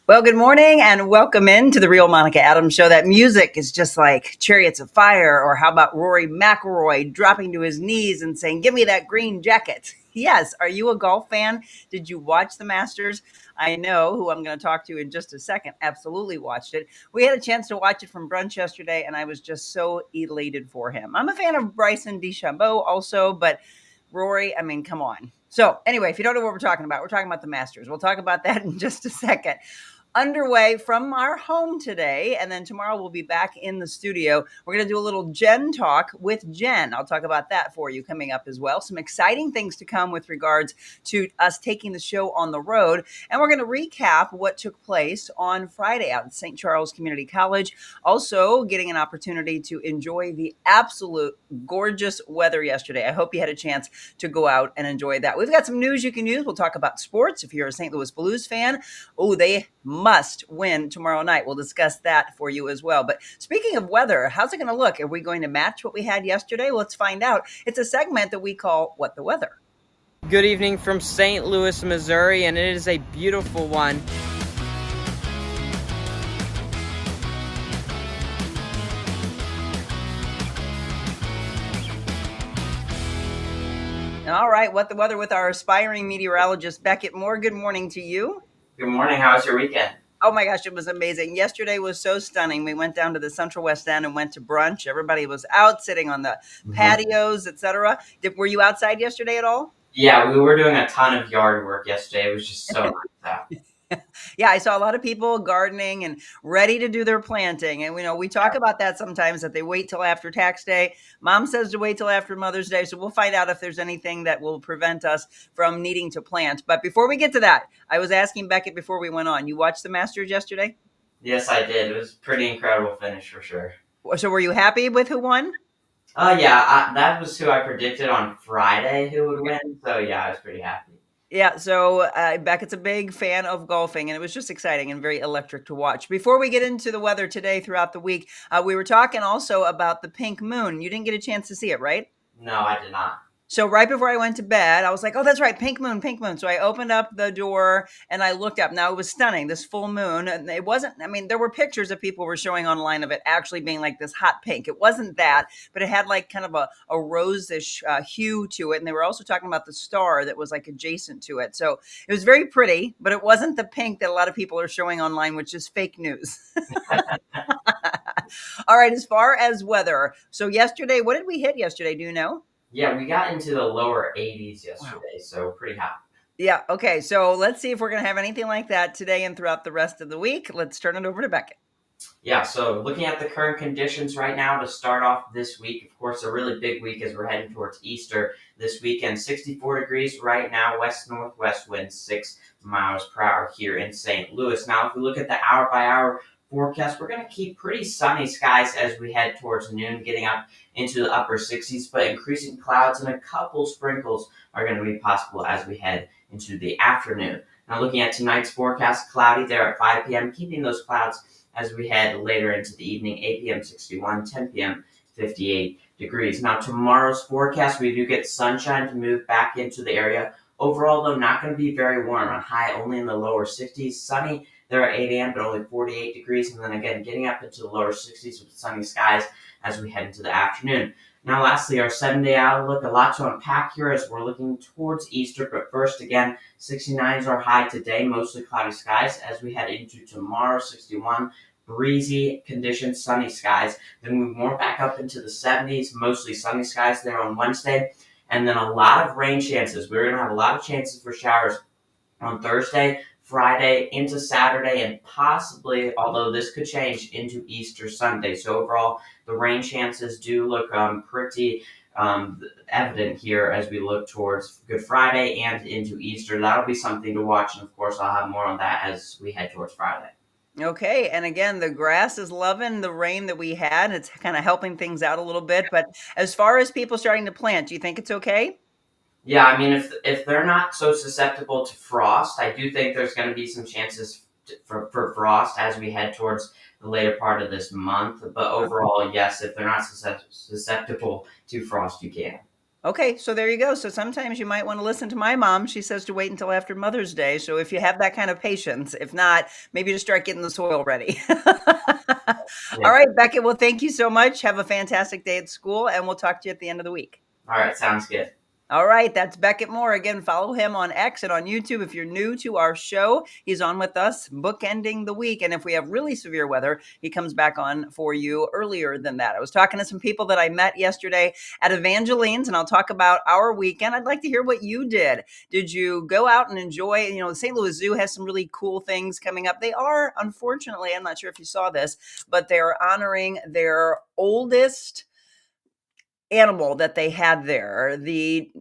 Well, good morning and welcome in to the Real Monica Adams show. That music is just like Chariots of Fire, or how about Rory McIlroy dropping to his knees and saying, "Give me that green jacket." Yes. Are you a golf fan? Did you watch the Masters? I know who I'm going to talk to in just a second. Absolutely watched it. We had a chance to watch it from brunch yesterday, and I was just so elated for him. I'm a fan of Bryson DeChambeau also, but Rory, I mean, come on. So anyway, if you don't know what we're talking about the Masters. We'll talk about that in just a second. Underway from our home today, and then tomorrow we'll be back in the studio. We're going to do a little Jen talk with Jen. I'll talk about that for you coming up as well. Some exciting things to come with regards to us taking the show on the road, and we're going to recap what took place on Friday out at St. Charles Community College. Also getting an opportunity to enjoy the absolute gorgeous weather yesterday. I hope you had a chance to go out and enjoy that. We've got some news you can use. We'll talk about sports if you're a St. Louis Blues fan. Oh, they must win tomorrow night. We'll discuss that for you as well. But speaking of weather, how's it going to look? Are we going to match what we had yesterday? Well, let's find out. It's a segment that we call What the Weather. Good evening from St. Louis, Missouri, and it is a beautiful one. All right, What the Weather with our aspiring meteorologist, Beckett Moore. Good morning to you. Good morning. How was your weekend? Oh my gosh, it was amazing. Yesterday was so stunning. We went down to the Central West End and went to brunch. Everybody was out sitting on the patios, etc. Were you outside yesterday at all? Yeah, we were doing a ton of yard work yesterday. It was just so nice out. Yeah, I saw a lot of people gardening and ready to do their planting. And we talk about that sometimes, that they wait till after tax day. Mom says to wait till after Mother's Day. So we'll find out if there's anything that will prevent us from needing to plant. But before we get to that, I was asking Beckett before we went on, you watched the Masters yesterday? Yes, I did. It was a pretty incredible finish for sure. So were you happy with who won? Yeah, that was who I predicted on Friday who would win. So yeah, I was pretty happy. Yeah, so Beckett's a big fan of golfing, and it was just exciting and very electric to watch. Before we get into the weather today throughout the week, we were talking also about the pink moon. You didn't get a chance to see it, right? No, I did not. So right before I went to bed, I was like, oh, that's right, pink moon, pink moon. So I opened up the door and I looked up. Now, it was stunning, this full moon. And it wasn't, I mean, there were pictures that people were showing online of it actually being like this hot pink. It wasn't that, but it had like kind of a rose-ish hue to it. And they were also talking about the star that was like adjacent to it. So it was very pretty, but it wasn't the pink that a lot of people are showing online, which is fake news. All right, as far as weather. So yesterday, what did we hit yesterday? Do you know? Yeah, we got into the lower 80s yesterday, so pretty hot. Yeah. Okay. So let's see if we're going to have anything like that today and throughout the rest of the week. Let's turn it over to Beckett. Yeah, so looking at the current conditions right now to start off this week, of course, a really big week as we're heading towards Easter this weekend. 64 degrees right now, west-northwest winds 6 miles per hour here in St. Louis. Now, if we look at the hour-by-hour forecast, we're going to keep pretty sunny skies as we head towards noon, getting up into the upper 60s, but increasing clouds and a couple sprinkles are going to be possible as we head into the afternoon. Now, looking at tonight's forecast, cloudy there at 5 p.m., keeping those clouds as we head later into the evening, 8 p.m. 61, 10 p.m. 58 degrees. Now, tomorrow's forecast, we do get sunshine to move back into the area. Overall, though, not going to be very warm. On high only in the lower 60s. Sunny there at 8 a.m., but only 48 degrees. And then again, getting up into the lower 60s with sunny skies as we head into the afternoon. Now, lastly, our 7-day outlook. A lot to unpack here as we're looking towards Easter. But first, again, 69 is our high today, mostly cloudy skies. As we head into tomorrow, 61, breezy conditions, sunny skies. Then move more back up into the 70s, mostly sunny skies there on Wednesday. And then a lot of rain chances. We're going to have a lot of chances for showers on Thursday, Friday, into Saturday, and possibly, although this could change, into Easter Sunday. So overall, the rain chances do look pretty evident here as we look towards Good Friday and into Easter. That'll be something to watch, and of course, I'll have more on that as we head towards Friday. Okay. And again, the grass is loving the rain that we had. It's kind of helping things out a little bit. But as far as people starting to plant, do you think it's okay? Yeah, I mean, if they're not so susceptible to frost, I do think there's going to be some chances for frost as we head towards the later part of this month. But overall, yes, if they're not susceptible to frost, you can. Okay, so there you go. So sometimes you might want to listen to my mom. She says to wait until after Mother's Day. So if you have that kind of patience, if not, maybe just start getting the soil ready. Yeah. All right, Beckett. Well, thank you so much. Have a fantastic day at school, and we'll talk to you at the end of the week. All right, sounds good. All right, that's Beckett Moore. Again, follow him on X and on YouTube. If you're new to our show, he's on with us, bookending the week. And if we have really severe weather, he comes back on for you earlier than that. I was talking to some people that I met yesterday at Evangeline's, and I'll talk about our weekend. I'd like to hear what you did. Did you go out and enjoy? You know, the St. Louis Zoo has some really cool things coming up. They are, unfortunately, I'm not sure if you saw this, but they're honoring their oldest animal that they had there. The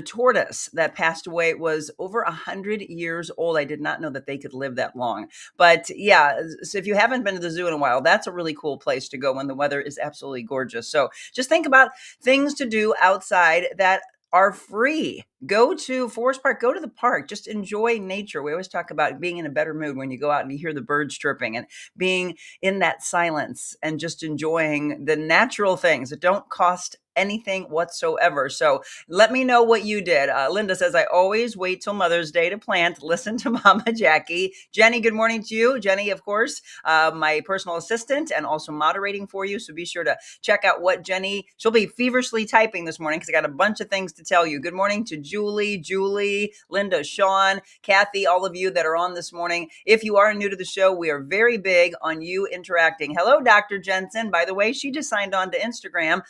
tortoise that passed away was over 100 years old. I did not know that they could live that long. But yeah, so if you haven't been to the zoo in a while, that's a really cool place to go when the weather is absolutely gorgeous. So just think about things to do outside that are free. Go to Forest Park, go to the park, just enjoy nature. We always talk about being in a better mood when you go out and you hear the birds chirping and being in that silence and just enjoying the natural things that don't cost anything whatsoever. So let me know what you did. Linda says, I always wait till Mother's Day to plant. Listen to Mama Jackie. Jenny, good morning to you. Jenny, of course, my personal assistant and also moderating for you. So be sure to check out what she'll be feverishly typing this morning because I got a bunch of things to tell you. Good morning to Julie, Linda, Sean, Kathy, all of you that are on this morning. If you are new to the show, we are very big on you interacting. Hello, Dr. Jensen. By the way, she just signed on to Instagram.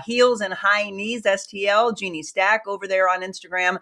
Heels and High Knees STL, Jeannie Stack over there on Instagram.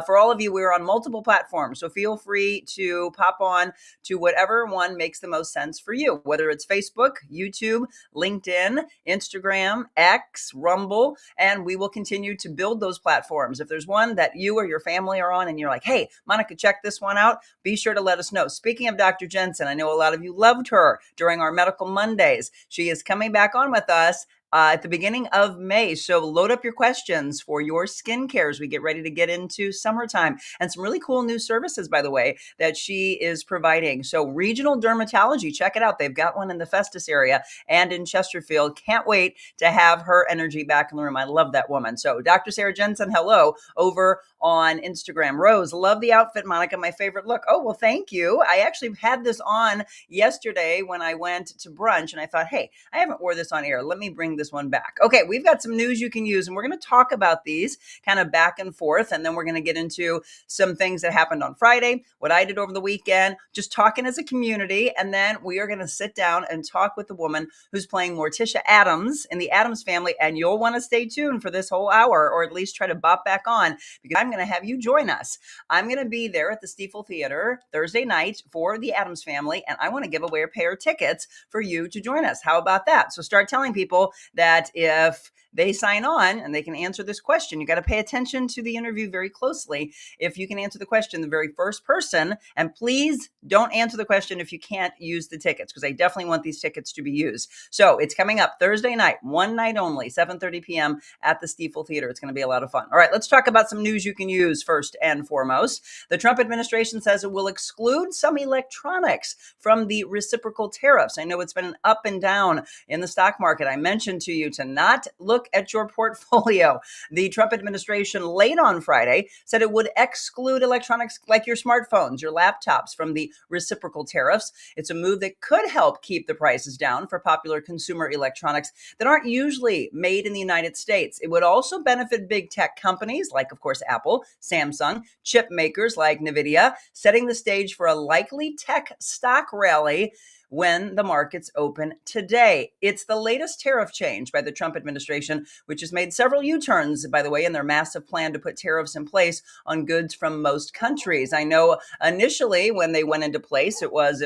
For all of you, we're on multiple platforms, so feel free to pop on to whatever one makes the most sense for you, whether it's Facebook, YouTube, LinkedIn, Instagram, X, Rumble, and we will continue to build those platforms. If there's one that you or your family are on and you're like, hey, Monica, check this one out, be sure to let us know. Speaking of Dr. Jensen, I know a lot of you loved her during our Medical Mondays. She is coming back on with us at the beginning of May. So load up your questions for your skincare as we get ready to get into summertime, and some really cool new services, by the way, that she is providing. So regional dermatology, check it out. They've got one in the Festus area and in Chesterfield. Can't wait to have her energy back in the room. I love that woman. So Dr. Sarah Jensen, hello, over on Instagram. Rose, love the outfit, Monica, my favorite look. Oh, well, thank you. I actually had this on yesterday when I went to brunch, and I thought, hey, I haven't wore this on air. Let me bring this one back. Okay, we've got some news you can use, and we're going to talk about these kind of back and forth, and then we're going to get into some things that happened on Friday, what I did over the weekend, just talking as a community, and then we are going to sit down and talk with the woman who's playing Morticia Addams in the Addams Family, and you'll want to stay tuned for this whole hour, or at least try to bop back on, because I'm going to have you join us. I'm going to be there at the Stiefel Theater Thursday night for the Addams Family, and I want to give away a pair of tickets for you to join us. How about that? So start telling people that if they sign on and they can answer this question, you got to pay attention to the interview very closely. If you can answer the question, the very first person, and please don't answer the question if you can't use the tickets, because I definitely want these tickets to be used. So it's coming up Thursday night, one night only, 7:30 p.m. at the Stiefel Theater. It's going to be a lot of fun. All right, let's talk about some news you can use first and foremost. The Trump administration says it will exclude some electronics from the reciprocal tariffs. I know it's been an up and down in the stock market. I mentioned to you to not look at your portfolio. The Trump administration late on Friday said it would exclude electronics like your smartphones, your laptops from the reciprocal tariffs. It's a move that could help keep the prices down for popular consumer electronics that aren't usually made in the United States. It would also benefit big tech companies like, of course, Apple, Samsung, chip makers like NVIDIA, setting the stage for a likely tech stock rally when the markets open today. It's the latest tariff change by the Trump administration, which has made several U-turns, by the way, in their massive plan to put tariffs in place on goods from most countries. I know initially when they went into place, it was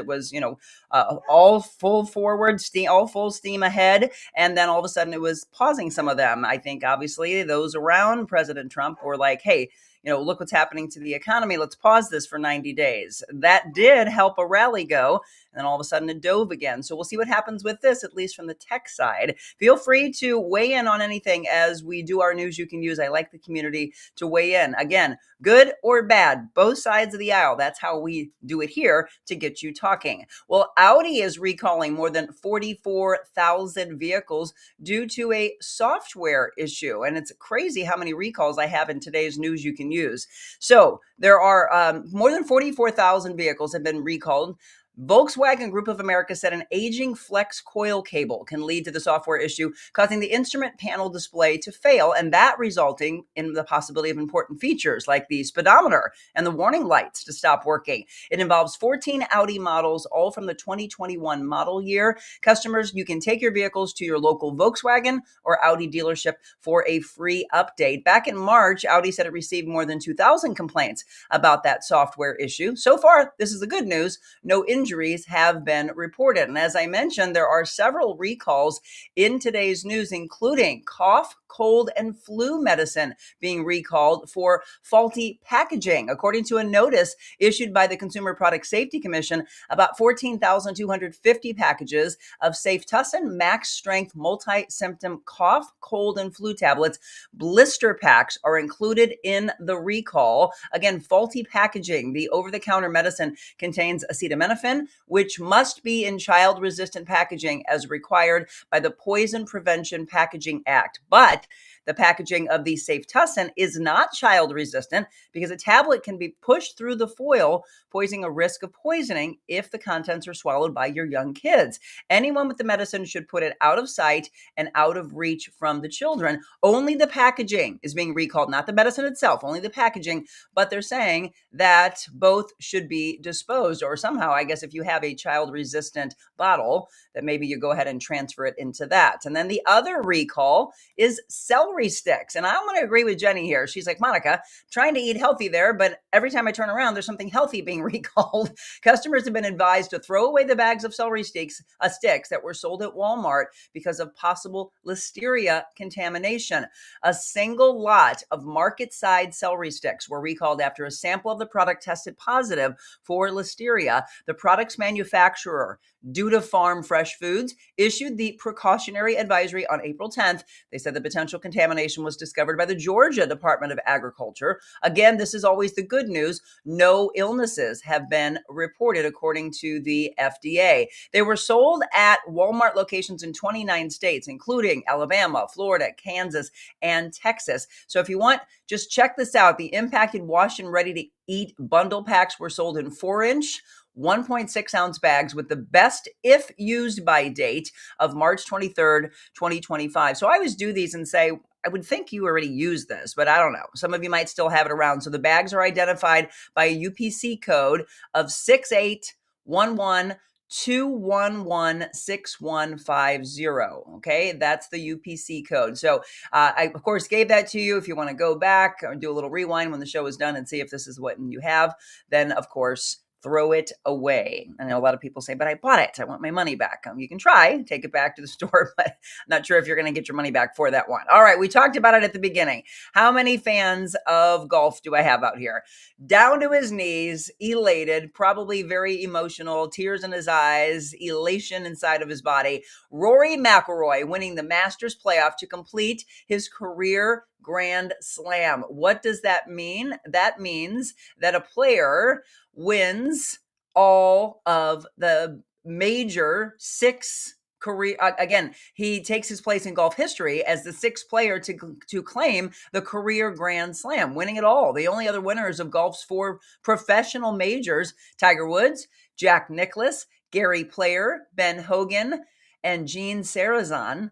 all full forward steam, all full steam ahead, and then all of a sudden it was pausing some of them. I think obviously those around President Trump were like, hey, look what's happening to the economy. Let's pause this for 90 days. That did help a rally go. And then all of a sudden it dove again. So we'll see what happens with this, at least from the tech side. Feel free to weigh in on anything as we do our news you can use. I like the community to weigh in. Again, good or bad, both sides of the aisle. That's how we do it here to get you talking. Well, Audi is recalling more than 44,000 vehicles due to a software issue. And it's crazy how many recalls I have in today's news you can use. So there are more than 44,000 vehicles have been recalled. Volkswagen Group of America said an aging flex coil cable can lead to the software issue, causing the instrument panel display to fail, and that resulting in the possibility of important features like the speedometer and the warning lights to stop working. It involves 14 Audi models, all from the 2021 model year. Customers, you can take your vehicles to your local Volkswagen or Audi dealership for a free update. Back in March, Audi said it received more than 2,000 complaints about that software issue. So far, this is the good news. No injuries have been reported. And as I mentioned, there are several recalls in today's news, including cough, cold, and flu medicine being recalled for faulty packaging. According to a notice issued by the Consumer Product Safety Commission, about 14,250 packages of Safetussin Max Strength multi-symptom cough, cold, and flu tablets blister packs are included in the recall. Again, faulty packaging. The over-the-counter medicine contains acetaminophen, which must be in child-resistant packaging as required by the Poison Prevention Packaging Act. But the packaging of the Safetussin is not child-resistant because a tablet can be pushed through the foil, posing a risk of poisoning if the contents are swallowed by your young kids. Anyone with the medicine should put it out of sight and out of reach from the children. Only the packaging is being recalled, not the medicine itself, only the packaging. But they're saying that both should be disposed, or somehow, I guess, if you have a child-resistant bottle, that maybe you go ahead and transfer it into that. And then the other recall is celery sticks. And I'm going to agree with Jenny here. She's like, Monica, trying to eat healthy there, but every time I turn around, there's something healthy being recalled. Customers have been advised to throw away the bags of celery sticks that were sold at Walmart because of possible listeria contamination. A single lot of market-side celery sticks were recalled after a sample of the product tested positive for listeria. The product's manufacturer, Duda Farm Fresh Foods, issued the precautionary advisory on April 10th. They said the potential contamination was discovered by the Georgia Department of Agriculture. Again, this is always the good news. No illnesses have been reported, according to the FDA. They were sold at Walmart locations in 29 states, including Alabama, Florida, Kansas, and Texas. So if you want, just check this out. The impacted wash and ready to eat bundle packs were sold in 4-inch, 1.6 ounce bags with the best if used by date of March 23rd, 2025. So I always do these and say, I would think you already used this, but I don't know. Some of you might still have it around. So the bags are identified by a UPC code of 6811-211-6150. Okay, that's the UPC code. So I, of course, gave that to you. If you want to go back or do a little rewind when the show is done and see if this is what you have, then, of course, throw it away. I know a lot of people say, but I bought it. I want my money back. You can try, take it back to the store, but I'm not sure if you're going to get your money back for that one. All right, we talked about it at the beginning. How many fans of golf do I have out here? Down to his knees, elated, probably very emotional, tears in his eyes, elation inside of his body. Rory McIlroy winning the Masters playoff to complete his career Grand Slam. What does that mean? That means that a player wins all of the major 6 career. Again, he takes his place in golf history as the 6th player to claim the career Grand Slam, winning it all. The only other winners of golf's 4 professional majors: Tiger Woods, Jack Nicklaus, Gary Player, Ben Hogan, and Gene Sarazen.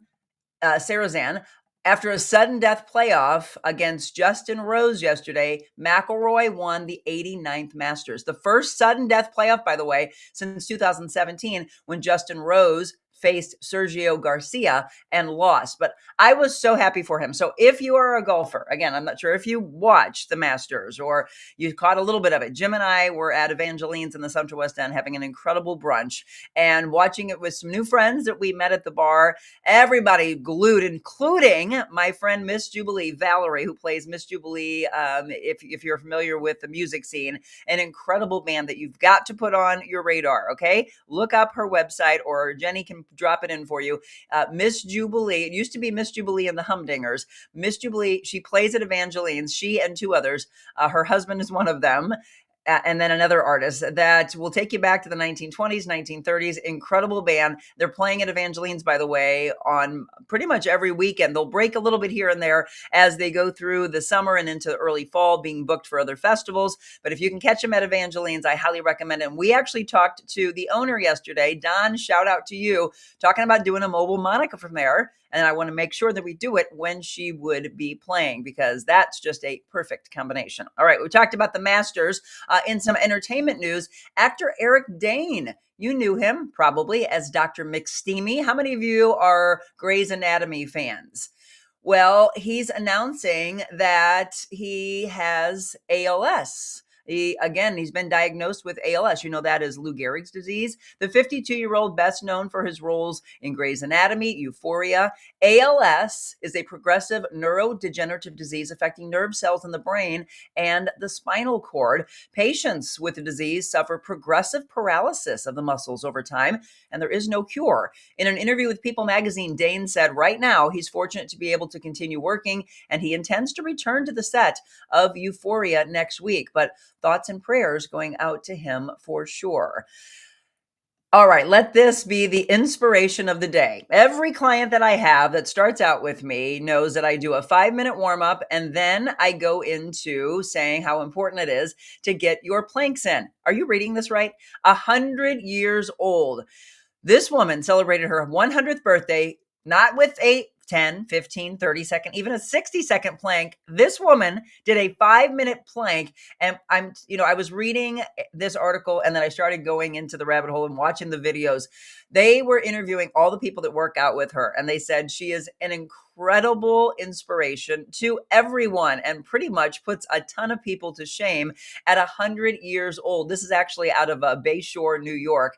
After a sudden death playoff against Justin Rose yesterday, McIlroy won the 89th Masters. The first sudden death playoff, by the way, since 2017, when Justin Rose faced Sergio Garcia and lost. But I was so happy for him. So if you are a golfer, again, I'm not sure if you watched the Masters or you caught a little bit of it. Jim and I were at Evangeline's in the Central West End having an incredible brunch and watching it with some new friends that we met at the bar. Everybody glued, including my friend Miss Jubilee, Valerie, who plays Miss Jubilee. If you're familiar with the music scene, an incredible band that you've got to put on your radar, okay? Look up her website or Jenny can drop it in for you. Miss Jubilee, it used to be Miss Jubilee and the Humdingers. Miss Jubilee, she plays at Evangeline's, she and two others. Her husband is one of them. And then another artist that will take you back to the 1920s, 1930s. Incredible band. They're playing at Evangeline's, by the way, on pretty much every weekend. They'll break a little bit here and there as they go through the summer and into early fall, being booked for other festivals. But if you can catch them at Evangeline's, I highly recommend it. And we actually talked to the owner yesterday. Don, shout out to you, talking about doing a mobile Monica from there. And I want to make sure that we do it when she would be playing, because that's just a perfect combination. All right, we talked about the Masters. In some entertainment news, actor Eric Dane, you knew him probably as Dr. McSteamy. How many of you are Grey's Anatomy fans? Well, he's announcing that he has ALS. He's been diagnosed with ALS. You know, that is Lou Gehrig's disease. The 52-year-old, best known for his roles in Grey's Anatomy, Euphoria. ALS is a progressive neurodegenerative disease affecting nerve cells in the brain and the spinal cord. Patients with the disease suffer progressive paralysis of the muscles over time, and there is no cure. In an interview with People magazine, Dane said right now he's fortunate to be able to continue working, and he intends to return to the set of Euphoria next week. But thoughts and prayers going out to him for sure. All right, let this be the inspiration of the day. Every client that I have that starts out with me knows that I do a 5-minute warm up, and then I go into saying how important it is to get your planks in. Are you reading this right? 100 years old. This woman celebrated her 100th birthday, not with a 10, 15, 30 second, even a 60-second plank. This woman did a 5-minute plank. And I was reading this article and then I started going into the rabbit hole and watching the videos. They were interviewing all the people that work out with her, and they said she is an incredible inspiration to everyone and pretty much puts a ton of people to shame at 100 years old. This is actually out of Bayshore, New York.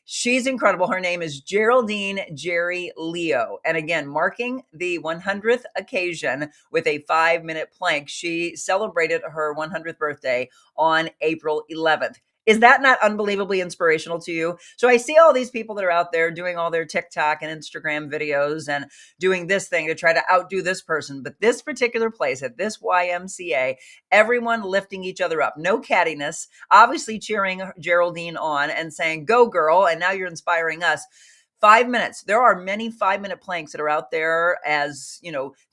She's incredible. Her name is Geraldine Jerry Leo. And again, marking the 100th occasion with a 5-minute plank. She celebrated her 100th birthday on April 11th. Is that not unbelievably inspirational to you? So I see all these people that are out there doing all their TikTok and Instagram videos and doing this thing to try to outdo this person. But this particular place at this YMCA, everyone lifting each other up. No cattiness, obviously cheering Geraldine on and saying, go girl. And now you're inspiring us. 5 minutes. There are many 5-minute planks that are out there as,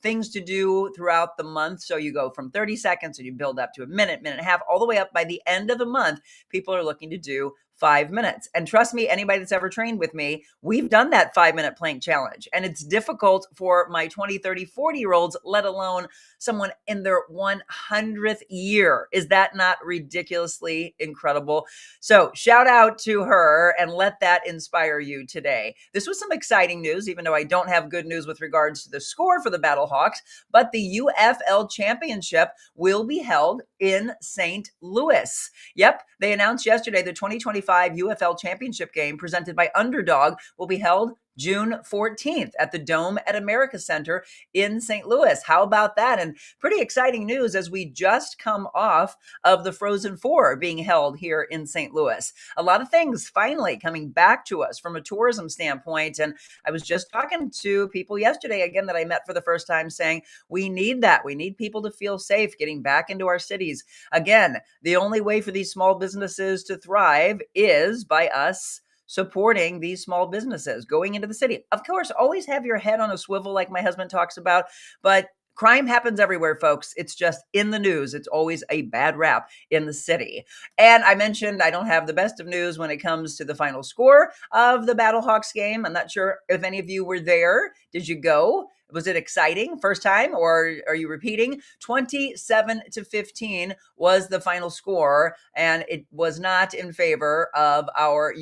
things to do throughout the month. So you go from 30 seconds and you build up to a minute, minute and a half, all the way up by the end of the month. People are looking to do 5 minutes. And trust me, anybody that's ever trained with me, we've done that 5-minute plank challenge. And it's difficult for my 20, 30, 40-year-olds, let alone someone in their 100th year. Is that not ridiculously incredible? So shout out to her and let that inspire you today. This was some exciting news, even though I don't have good news with regards to the score for the Battlehawks, but the UFL Championship will be held in St. Louis. Yep, they announced yesterday the 2025 UFL Championship game presented by Underdog will be held June 14th at the Dome at America Center in St. Louis. How about that? And pretty exciting news as we just come off of the Frozen Four being held here in St. Louis. A lot of things finally coming back to us from a tourism standpoint. And I was just talking to people yesterday, again, that I met for the first time saying, we need that. We need people to feel safe getting back into our cities. Again, the only way for these small businesses to thrive is by us supporting these small businesses going into the city. Of course, always have your head on a swivel like my husband talks about, but crime happens everywhere, folks. It's just in the news. It's always a bad rap in the city. And I mentioned I don't have the best of news when it comes to the final score of the Battlehawks game. I'm not sure if any of you were there. Did you go? Was it exciting first time, or are you repeating? 27-15 was the final score, and it was not in favor of our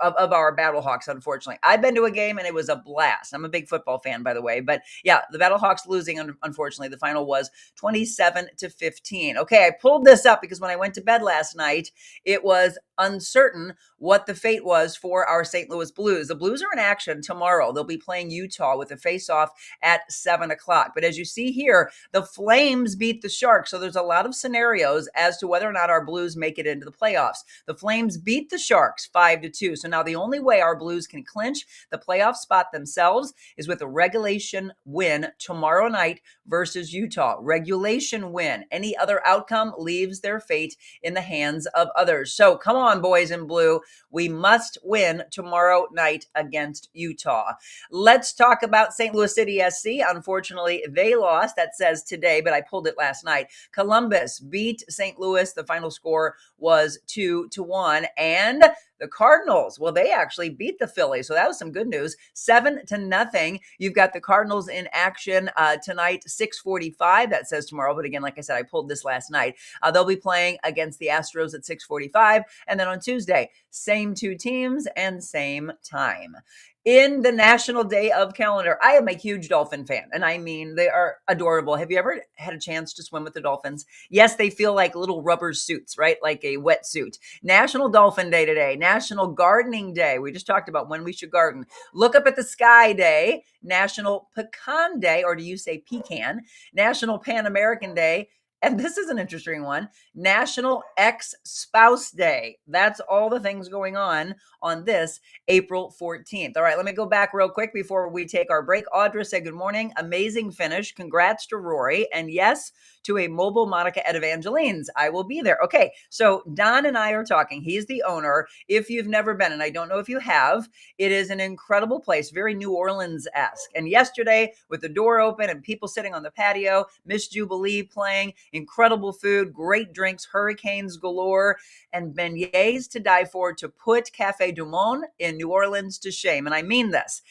of our Battlehawks, unfortunately. I've been to a game and it was a blast. I'm a big football fan, by the way, but yeah, the Battlehawks losing, unfortunately. The final was 27-15. Okay, I pulled this up because when I went to bed last night, it was uncertain what the fate was for our St. Louis Blues. The Blues are in action tomorrow. They'll be playing Utah with a face-off at 7 o'clock. But as you see here, the Flames beat the Sharks. So there's a lot of scenarios as to whether or not our Blues make it into the playoffs. The Flames beat the Sharks 5-2. So now the only way our Blues can clinch the playoff spot themselves is with a regulation win tomorrow night versus Utah. Regulation win. Any other outcome leaves their fate in the hands of others. So come on, boys in blue. We must win tomorrow night against Utah. Let's talk about St. Louis City SC. Unfortunately, they lost. That says today, but I pulled it last night. Columbus beat St. Louis. The final score was 2-1. And the Cardinals, well, they actually beat the Phillies. So that was some good news. 7-0. You've got the Cardinals in action tonight, 6:45. That says tomorrow. But again, like I said, I pulled this last night. They'll be playing against the Astros at 6:45. And then on Tuesday, same two teams and same time. In the National Day of Calendar, I am a huge dolphin fan, and I mean, they are adorable. Have you ever had a chance to swim with the dolphins? Yes, they feel like little rubber suits, right? Like a wetsuit. National Dolphin Day today, National Gardening Day. We just talked about when we should garden. Look Up at the Sky Day, National Pecan Day, or do you say pecan? National Pan American Day. And this is an interesting one, National Ex-Spouse Day. That's all the things going on this April 14th. All right, let me go back real quick before we take our break. Audra said, good morning. Amazing finish. Congrats to Rory. And yes, to a mobile Monica at Evangeline's. I will be there. Okay, so Don and I are talking. He's the owner. If you've never been, and I don't know if you have, it is an incredible place, very New Orleans-esque. And yesterday, with the door open and people sitting on the patio, Miss Jubilee playing, incredible food, great drinks, hurricanes galore, and beignets to die for, to put Cafe du Monde in New Orleans to shame. And I mean this.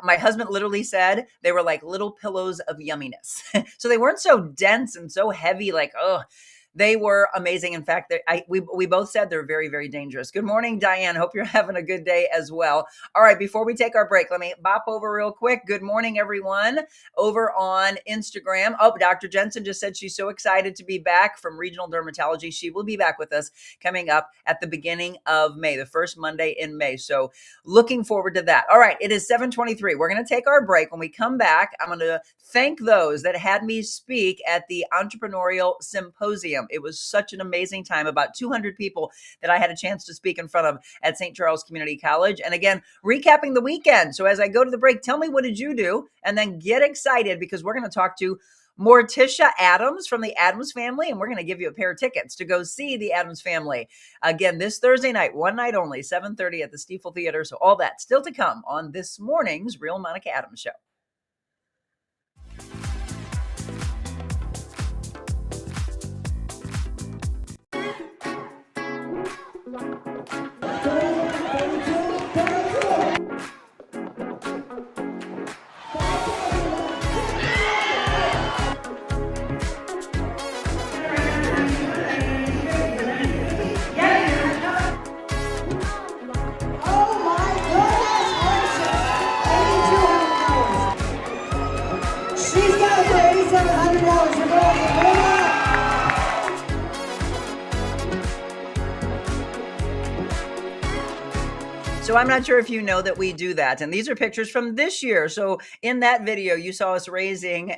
My husband literally said they were like little pillows of yumminess. So they weren't so dense and so heavy, like, oh, they were amazing. In fact, we both said they're very, very dangerous. Good morning, Diane. Hope you're having a good day as well. All right, before we take our break, let me bop over real quick. Good morning, everyone, over on Instagram. Oh, Dr. Jensen just said she's so excited to be back from Regional Dermatology. She will be back with us coming up at the beginning of May, the first Monday in May. So looking forward to that. All right, it is 7:23. We're going to take our break. When we come back, I'm going to thank those that had me speak at the Entrepreneurial Symposium. It was such an amazing time. About 200 people that I had a chance to speak in front of at St. Charles Community College. And again, recapping the weekend. So as I go to the break, tell me, what did you do? And then get excited, because we're going to talk to Morticia Addams from the Addams Family, and we're going to give you a pair of tickets to go see the Addams Family again this Thursday night, one night only, 7:30 at the Stiefel Theater. So all that still to come on this morning's Real Monica Adams Show. So I'm not sure if you know that we do that. And these are pictures from this year. So in that video, you saw us raising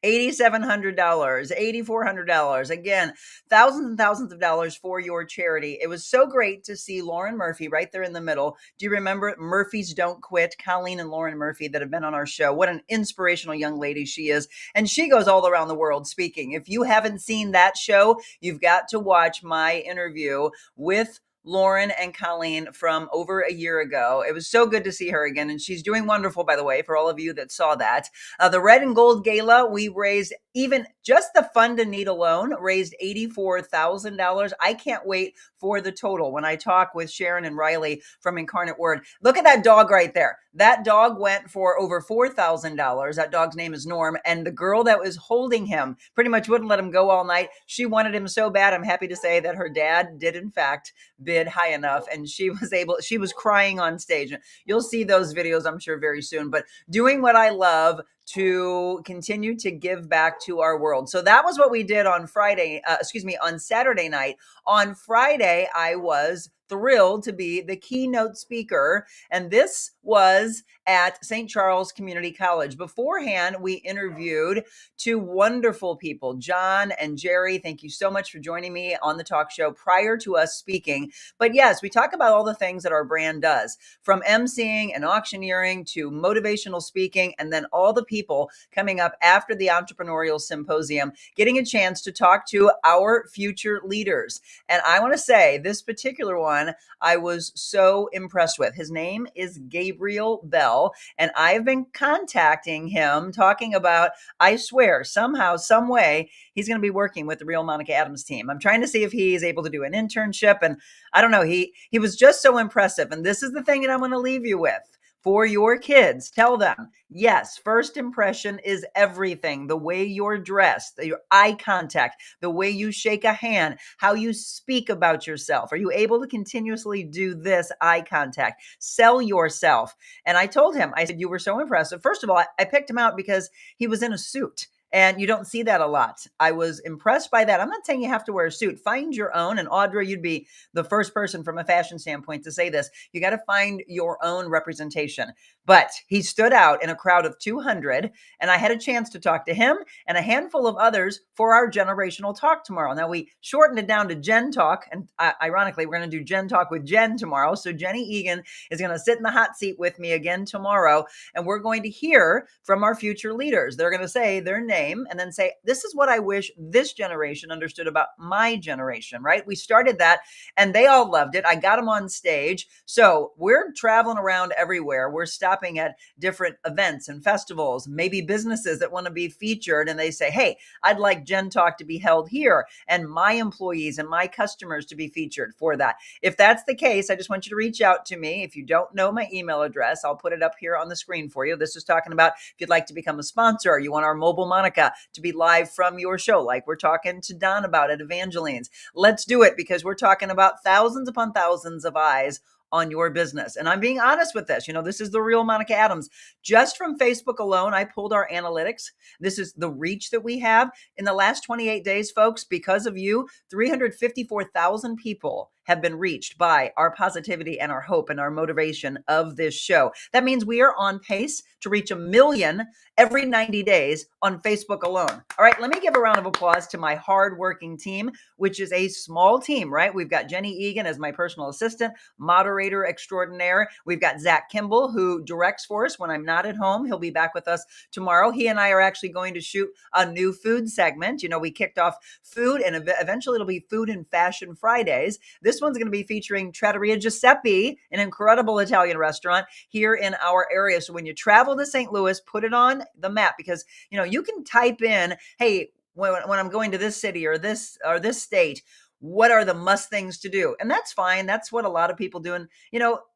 $8,700, $8,400. Again, thousands and thousands of dollars for your charity. It was so great to see Lauren Murphy right there in the middle. Do you remember Murphys Don't Quit? Colleen and Lauren Murphy that have been on our show. What an inspirational young lady she is. And she goes all around the world speaking. If you haven't seen that show, you've got to watch my interview with Lauren and Colleen from over a year ago. It was so good to see her again, and she's doing wonderful, by the way, for all of you that saw that. The Red and Gold Gala, we raised, even just the Fund a Need alone, raised $84,000. I can't wait for the total when I talk with Sharon and Riley from Incarnate Word. Look at that dog right there. That dog went for over $4,000. That dog's name is Norm, and the girl that was holding him pretty much wouldn't let him go all night. She wanted him so bad. I'm happy to say that her dad did, in fact, bid high enough, and she was crying on stage. You'll see those videos, I'm sure, very soon. But doing what I love to continue to give back to our world. So that was what we did on on Saturday night. On Friday, I was thrilled to be the keynote speaker, and this was at St. Charles Community College. Beforehand, we interviewed two wonderful people, John and Jerry. Thank you so much for joining me on the talk show prior to us speaking. But yes, we talk about all the things that our brand does, from emceeing and auctioneering to motivational speaking, and then all the people coming up after the Entrepreneurial Symposium, getting a chance to talk to our future leaders. And I want to say this particular one, I was so impressed with. His name is Gabriel Bell, and I've been contacting him, talking about, I swear, somehow, some way, he's going to be working with the Real Monica Adams team. I'm trying to see if he is able to do an internship, and I don't know, he was just so impressive. And this is the thing that I'm going to leave you with. For your kids, tell them, yes, first impression is everything. The way you're dressed, your eye contact, the way you shake a hand, how you speak about yourself. Are you able to continuously do this eye contact? Sell yourself. And I told him, I said, you were so impressive. First of all, I picked him out because he was in a suit. And you don't see that a lot. I was impressed by that. I'm not saying you have to wear a suit. Find your own. And Audra, you'd be the first person from a fashion standpoint to say this. You got to find your own representation. But he stood out in a crowd of 200. And I had a chance to talk to him and a handful of others for our generational talk tomorrow. Now, we shortened it down to Gen Talk. And ironically, we're going to do Gen Talk with Jen tomorrow. So Jenny Egan is going to sit in the hot seat with me again tomorrow. And we're going to hear from our future leaders. They're going to say their name and then say, this is what I wish this generation understood about my generation, right? We started that and they all loved it. I got them on stage. So we're traveling around everywhere. We're stopping at different events and festivals, maybe businesses that want to be featured. And they say, hey, I'd like Gen Talk to be held here and my employees and my customers to be featured for that. If that's the case, I just want you to reach out to me. If you don't know my email address, I'll put it up here on the screen for you. This is talking about if you'd like to become a sponsor, you want our mobile Monica to be live from your show, like we're talking to Don about at Evangeline's. Let's do it, because we're talking about thousands upon thousands of eyes on your business. And I'm being honest with this. This is the Real Monica Adams. Just from Facebook alone, I pulled our analytics. This is the reach that we have in the last 28 days, folks. Because of you, 354,000 people have been reached by our positivity and our hope and our motivation of this show. That means we are on pace to reach 1 million every 90 days on Facebook alone. All right, let me give a round of applause to my hardworking team, which is a small team, right? We've got Jenny Egan as my personal assistant, moderator extraordinaire. We've got Zach Kimball, who directs for us when I'm not at home. He'll be back with us tomorrow. He and I are actually going to shoot a new food segment. We kicked off food, and eventually it'll be Food and Fashion Fridays. This one's going to be featuring Trattoria Giuseppe, an incredible Italian restaurant here in our area. So when you travel to St. Louis, put it on the map, because you can type in, hey, when I'm going to this city or this state, what are the must things to do? And that's fine. That's what a lot of people do. And,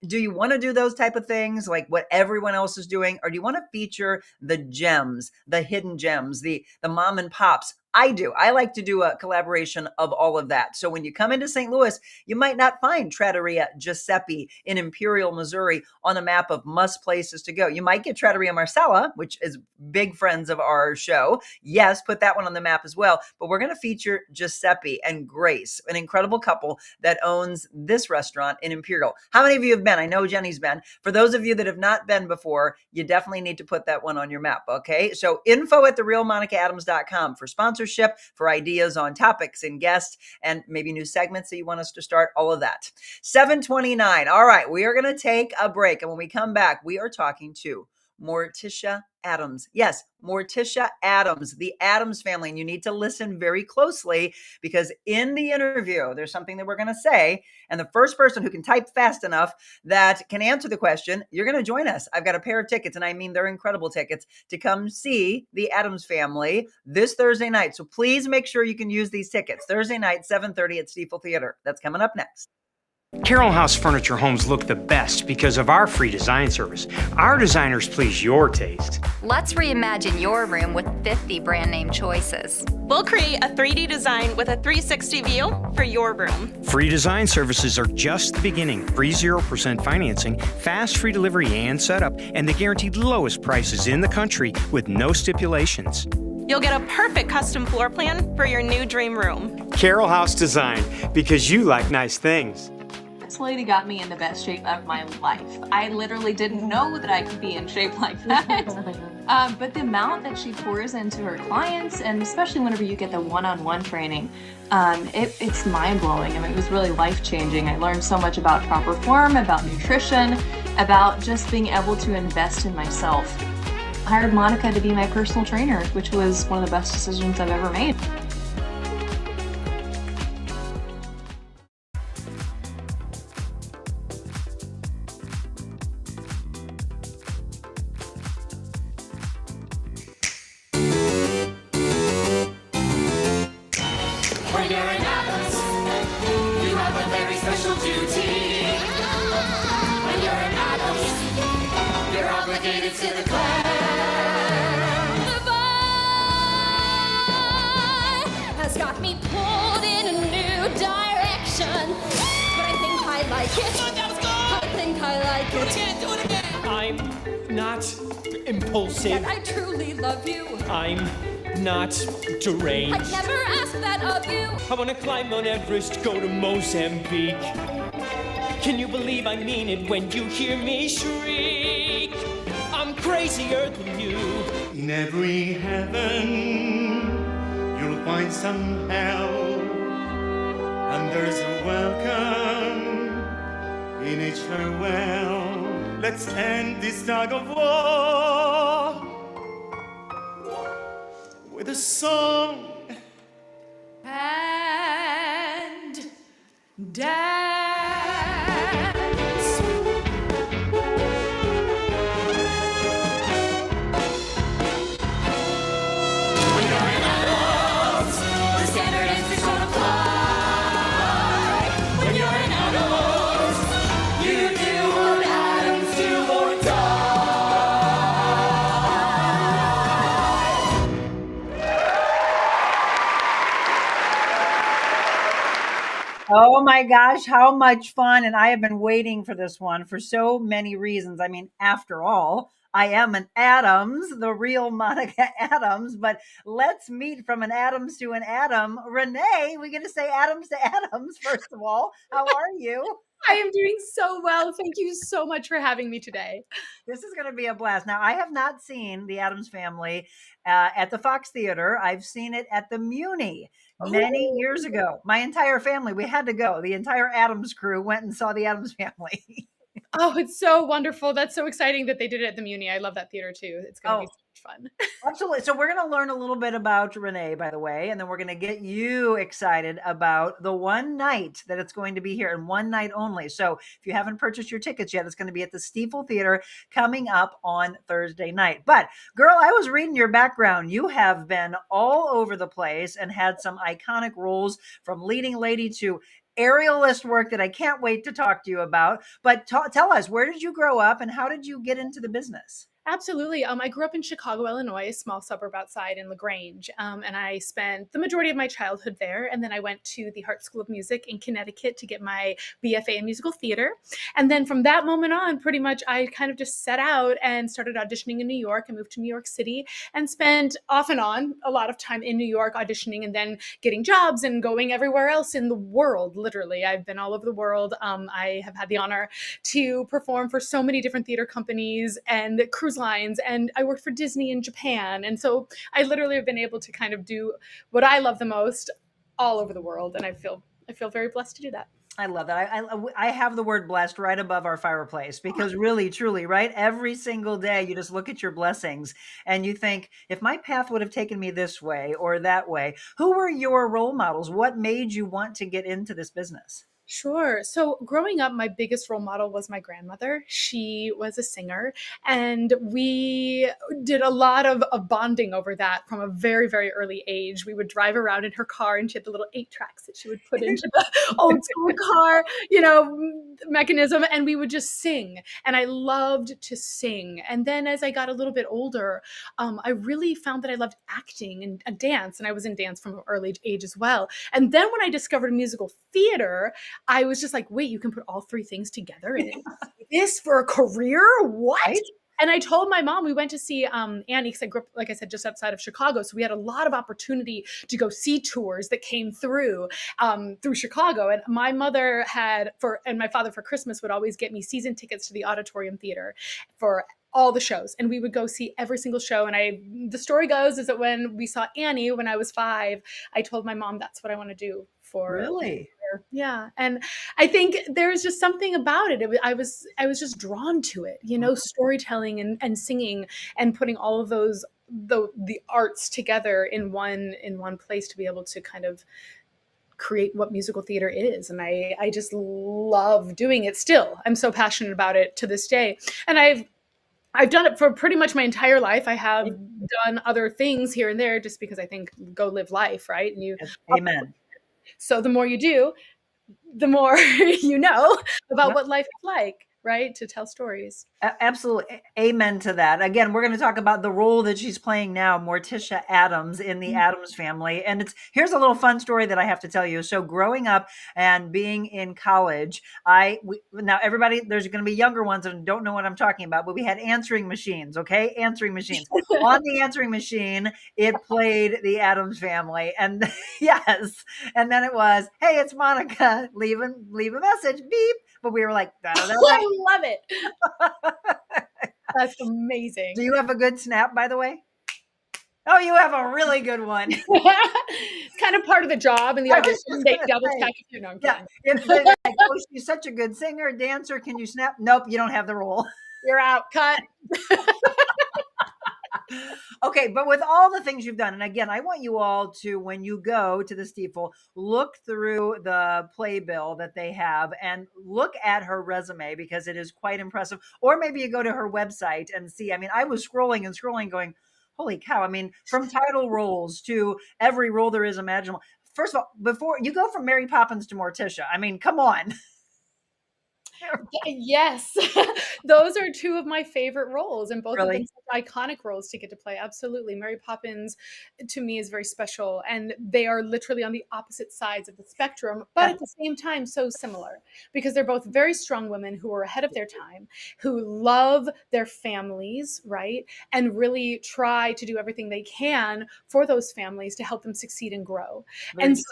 do you want to do those type of things like what everyone else is doing? Or do you want to feature the gems, the hidden gems, the mom and pops? I do. I like to do a collaboration of all of that. So when you come into St. Louis, you might not find Trattoria Giuseppe in Imperial, Missouri on a map of must places to go. You might get Trattoria Marsala, which is big friends of our show. Yes, put that one on the map as well. But we're going to feature Giuseppe and Grace, an incredible couple that owns this restaurant in Imperial. How many of you have been? I know Jenny's been. For those of you that have not been before, you definitely need to put that one on your map, okay? So info@TheRealMonicaAdams.com for sponsorship, for ideas on topics and guests, and maybe new segments that you want us to start, all of that. 7:29. All right, we are going to take a break. And when we come back, we are talking to Morticia Addams. Yes, Morticia Addams, the Addams family. And you need to listen very closely because in the interview, there's something that we're going to say. And the first person who can type fast enough that can answer the question, you're going to join us. I've got a pair of tickets, and I mean, they're incredible tickets to come see the Addams family this Thursday night. So please make sure you can use these tickets. Thursday night, 7:30 at Stiefel Theater. That's coming up next. Carroll House Furniture homes look the best because of our free design service. Our designers please your taste. Let's reimagine your room with 50 brand name choices. We'll create a 3D design with a 360 view for your room. Free design services are just the beginning. Free 0% financing, fast free delivery and setup, and the guaranteed lowest prices in the country with no stipulations. You'll get a perfect custom floor plan for your new dream room. Carroll House Design, because you like nice things. This lady got me in the best shape of my life. I literally didn't know that I could be in shape like that. But the amount that she pours into her clients, and especially whenever you get the one-on-one training, it's mind-blowing. I mean, it was really life-changing. I learned so much about proper form, about nutrition, about just being able to invest in myself. I hired Monica to be my personal trainer, which was one of the best decisions I've ever made. When you're in Addams, you have a very special duty. When you're in Addams, you're obligated to the clan. The vibe has got me pulled in a new direction. But I think I like it. I think I like it. Do it again. I'm not impulsive. And I truly love you. I'm not deranged. I'd never ask that of you. I wanna climb Mount Everest, go to Mozambique. Can you believe I mean it when you hear me shriek? I'm crazier than you. In every heaven, you'll find some hell. And there's a welcome in each farewell. Let's end this tug of war with a song And dance. When you're in Addams, the standard is to sort of fly. When you're in Addams, you do what Addams do or Oh my gosh, how much fun. And I have been waiting for this one for so many reasons. I mean, after all, I am an Addams, the real Monica Adams, but let's meet from an Adams to an Adam. Renee, we're going to say Adams to Adams, first of all. How are you? I am doing so well. Thank you so much for having me today. This is going to be a blast. Now, I have not seen the Addams Family at the Fox Theater. I've seen it at the Muni many years ago. My entire family, we had to go. The entire Addams crew went and saw the Addams Family. Oh, it's so wonderful. That's so exciting that they did it at the Muni. I love that theater too. It's going to be so much fun. Absolutely. So we're going to learn a little bit about Renee, by the way, and then we're going to get you excited about the one night that it's going to be here and one night only. So if you haven't purchased your tickets yet, it's going to be at the Stiefel Theater coming up on Thursday night. But girl, I was reading your background. You have been all over the place and had some iconic roles from leading lady to aerialist work that I can't wait to talk to you about. But tell us, where did you grow up and how did you get into the business? Absolutely. I grew up in Chicago, Illinois, a small suburb outside in LaGrange. And I spent the majority of my childhood there. And then I went to the Hart School of Music in Connecticut to get my BFA in musical theater. And then from that moment on, pretty much I kind of just set out and started auditioning in New York. I moved to New York City and spent off and on a lot of time in New York auditioning and then getting jobs and going everywhere else in the world. Literally, I've been all over the world. I have had the honor to perform for so many different theater companies and cruise lines, and I worked for Disney in Japan. And so I literally have been able to kind of do what I love the most all over the world, and I feel very blessed to do that. I love that. I have the word blessed right above our fireplace because really, truly, right? Every single day you just look at your blessings and you think, if my path would have taken me this way or that way, who were your role models? What made you want to get into this business? Sure. So growing up, my biggest role model was my grandmother. She was a singer, and we did a lot of bonding over that from a very, very early age. We would drive around in her car, and she had the little 8 tracks that she would put into the old school car, mechanism, and we would just sing. And I loved to sing. And then as I got a little bit older, I really found that I loved acting and dance, and I was in dance from an early age as well. And then when I discovered musical theater, I was just like, wait, you can put all three things together and this for a career? What? Right? And I told my mom, we went to see Annie, because I grew up, like I said, just outside of Chicago. So we had a lot of opportunity to go see tours that came through Chicago. And my mother and my father for Christmas would always get me season tickets to the Auditorium Theater for all the shows. And we would go see every single show. And the story goes is that when we saw Annie, when I was 5, I told my mom, that's what I want to do for. Really? Yeah. And I think there's just something about it. I was just drawn to it, storytelling and singing and putting all of those, the arts together in one place to be able to kind of create what musical theater is. And I just love doing it still. I'm so passionate about it to this day. And I've done it for pretty much my entire life. I have done other things here and there just because I think go live life, right? And Amen. So the more you do, the more you know about what life is like, right? To tell stories. Absolutely. Amen to that. Again, we're going to talk about the role that she's playing now, Morticia Addams in the Addams Family. And here's a little fun story that I have to tell you. So growing up and being in college, now everybody, there's going to be younger ones that don't know what I'm talking about, but we had answering machines, okay? Answering machines. On the answering machine, it played the Addams Family. And yes. And then it was, hey, it's Monica. Leave a message. Beep. But we were like, I love it. That's amazing. Do you have a good snap, by the way? Oh, you have a really good one. It's kind of part of the job and the audition. They double check if you know. Yeah. Like, oh, she's such a good singer, dancer. Can you snap? Nope, you don't have the role. You're out. Cut. Okay, but with all the things you've done, and again, I want you all to, when you go to the Steeple, look through the playbill that they have and look at her resume because it is quite impressive. Or maybe you go to her website and see. I mean, I was scrolling and scrolling going, holy cow. I mean, from title roles to every role there is imaginable. First of all, before you go from Mary Poppins to Morticia, I mean, come on. Yes. Those are two of my favorite roles, and both Really? of them such iconic roles to get to play. Absolutely. Mary Poppins to me is very special, and they are literally on the opposite sides of the spectrum, but at the same time so similar because they're both very strong women who are ahead of their time, who love their families, right? And really try to do everything they can for those families to help them succeed and grow.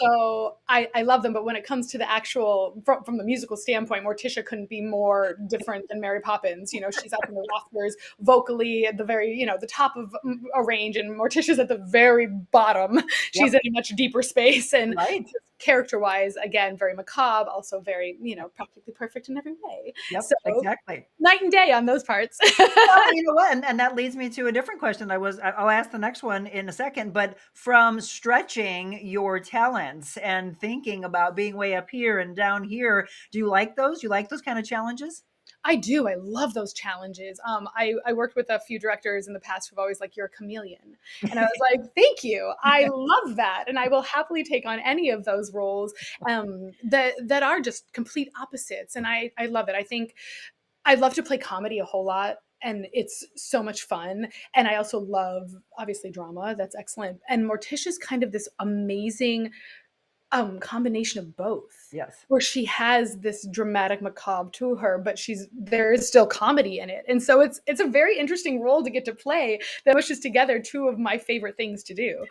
So I love them, but when it comes to the actual from the musical standpoint, Morticia couldn't be more different than Mary Poppins. She's up in the rafters vocally at the very, the top of a range, and Morticia's at the very bottom. She's in a much deeper space, and character-wise, again, very macabre, also very, practically perfect in every way. Yep, so exactly. Night and day on those parts. Well, you know what? And that leads me to a different question. I'll ask the next one in a second, but from stretching your talents and thinking about being way up here and down here, do you like those? You like those kind of challenges? I do. I love those challenges. I worked with a few directors in the past who've always like, you're a chameleon. And I was like, thank you. I love that. And I will happily take on any of those roles that are just complete opposites. And I love it. I think I love to play comedy a whole lot. And it's so much fun. And I also love, obviously, drama. That's excellent. And Morticia's kind of this amazing combination of both. Yes. Where she has this dramatic macabre to her, but there is still comedy in it. And so it's a very interesting role to get to play that pushes together two of my favorite things to do.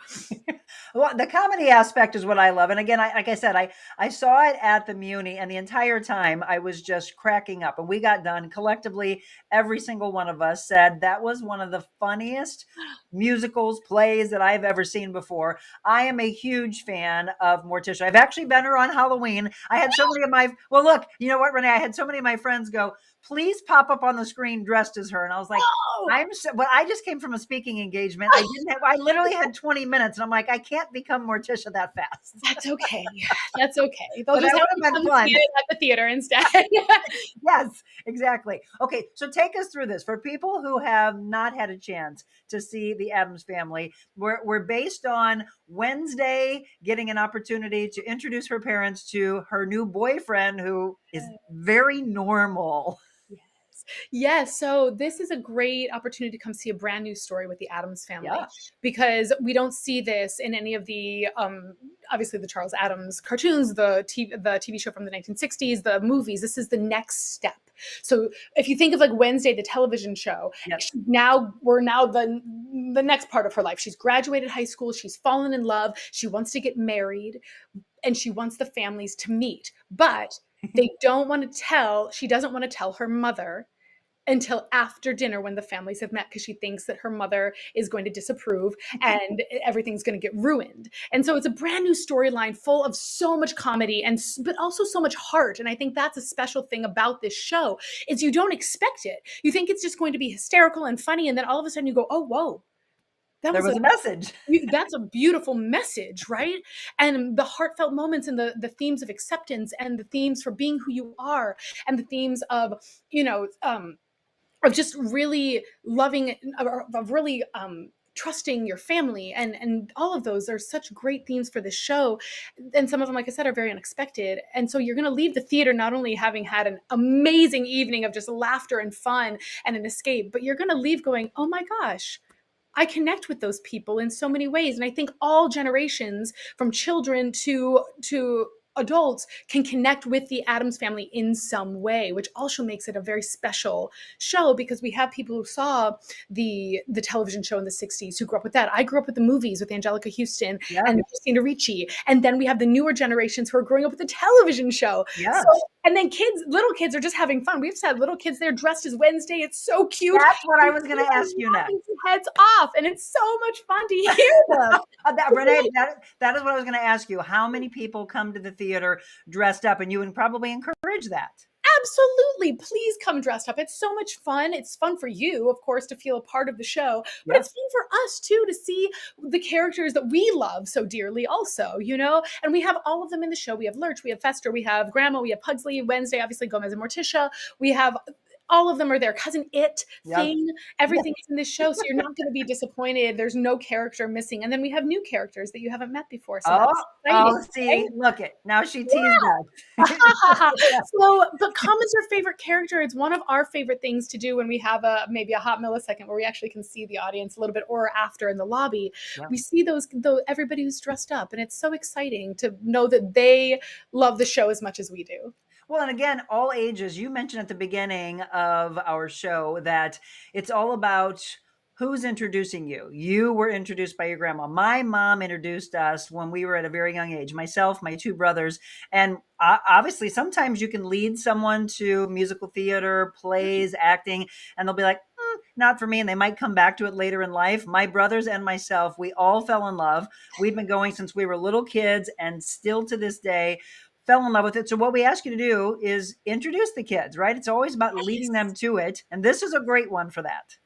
Well, the comedy aspect is what I love. And again, like I said, I saw it at the Muni, and the entire time I was just cracking up. And we got done collectively. Every single one of us said that was one of the funniest musicals, plays that I've ever seen before. I am a huge fan of Morticia Morticia. I've actually been her on Halloween. I had so many of my, well, look, you know what, Renee? I had so many of my friends go, please pop up on the screen dressed as her. And I was like, well, I just came from a speaking engagement. I literally had 20 minutes and I'm like, I can't become Morticia that fast. That's okay. That's okay. They'll But just that have would to have come been fun. see it at the theater instead. Yes, exactly. Okay, so take us through this. For people who have not had a chance to see the Addams Family, we're based on Wednesday getting an opportunity to introduce her parents to her new boyfriend, who is very normal. Yes, so this is a great opportunity to come see a brand new story with the Addams Family, Yeah. because we don't see this in any of the obviously the Charles Addams cartoons, the TV show from the 1960s, the movies. This is the next step. So if you think of like Wednesday, the television show, Yes. we're now the next part of her life. She's graduated high school, she's fallen in love, she wants to get married, and she wants the families to meet, but they don't want to tell. She doesn't want to tell her mother until after dinner when the families have met, because she thinks that her mother is going to disapprove and everything's going to get ruined. And so it's a brand new storyline full of so much comedy but also so much heart. And I think that's a special thing about this show is you don't expect it. You think it's just going to be hysterical and funny, and then all of a sudden you go, oh, whoa. There was a message. That's a beautiful message, right? And the heartfelt moments and the themes of acceptance and the themes for being who you are and the themes of, of just really loving, of really trusting your family, and all of those are such great themes for this show. And some of them, like I said, are very unexpected. And so you're going to leave the theater not only having had an amazing evening of just laughter and fun and an escape, but you're going to leave going, oh my gosh, I connect with those people in so many ways. And I think all generations, from children to adults, can connect with the Addams Family in some way, which also makes it a very special show, because we have people who saw the television show in the 60s who grew up with that. I grew up with the movies with Angelica Houston and Christina Ricci. And then we have the newer generations who are growing up with the television show. Yeah. And then little kids are just having fun. We've had little kids there dressed as Wednesday. It's so cute. That's what I was going to ask you next. Heads off, and it's so much fun to hear them. Renee, that is what I was going to ask you. How many people come to the theater dressed up? And you would probably encourage that. Absolutely. Please come dressed up. It's so much fun. It's fun for you, of course, to feel a part of the show, but it's fun for us too, to see the characters that we love so dearly also, and we have all of them in the show. We have Lurch, we have Fester, we have Grandma, we have Pugsley, Wednesday, obviously Gomez and Morticia. We have all of them are there. Cousin It, Thing, everything is in this show. So you're not going to be disappointed. There's no character missing. And then we have new characters that you haven't met before. So see, look it. Now she teased us. But come as your favorite character. It's one of our favorite things to do when we have maybe a hot millisecond where we actually can see the audience a little bit, or after in the lobby. Yep. We see everybody who's dressed up, and it's so exciting to know that they love the show as much as we do. Well, and again, all ages. You mentioned at the beginning of our show that it's all about who's introducing you. You were introduced by your grandma. My mom introduced us when we were at a very young age, myself, my two brothers. And obviously, sometimes you can lead someone to musical theater, plays, acting, and they'll be like, not for me. And they might come back to it later in life. My brothers and myself, we all fell in love. We've been going since we were little kids, and still to this day, fell in love with it. So what we ask you to do is introduce the kids, right? It's always about leading them to it. And this is a great one for that.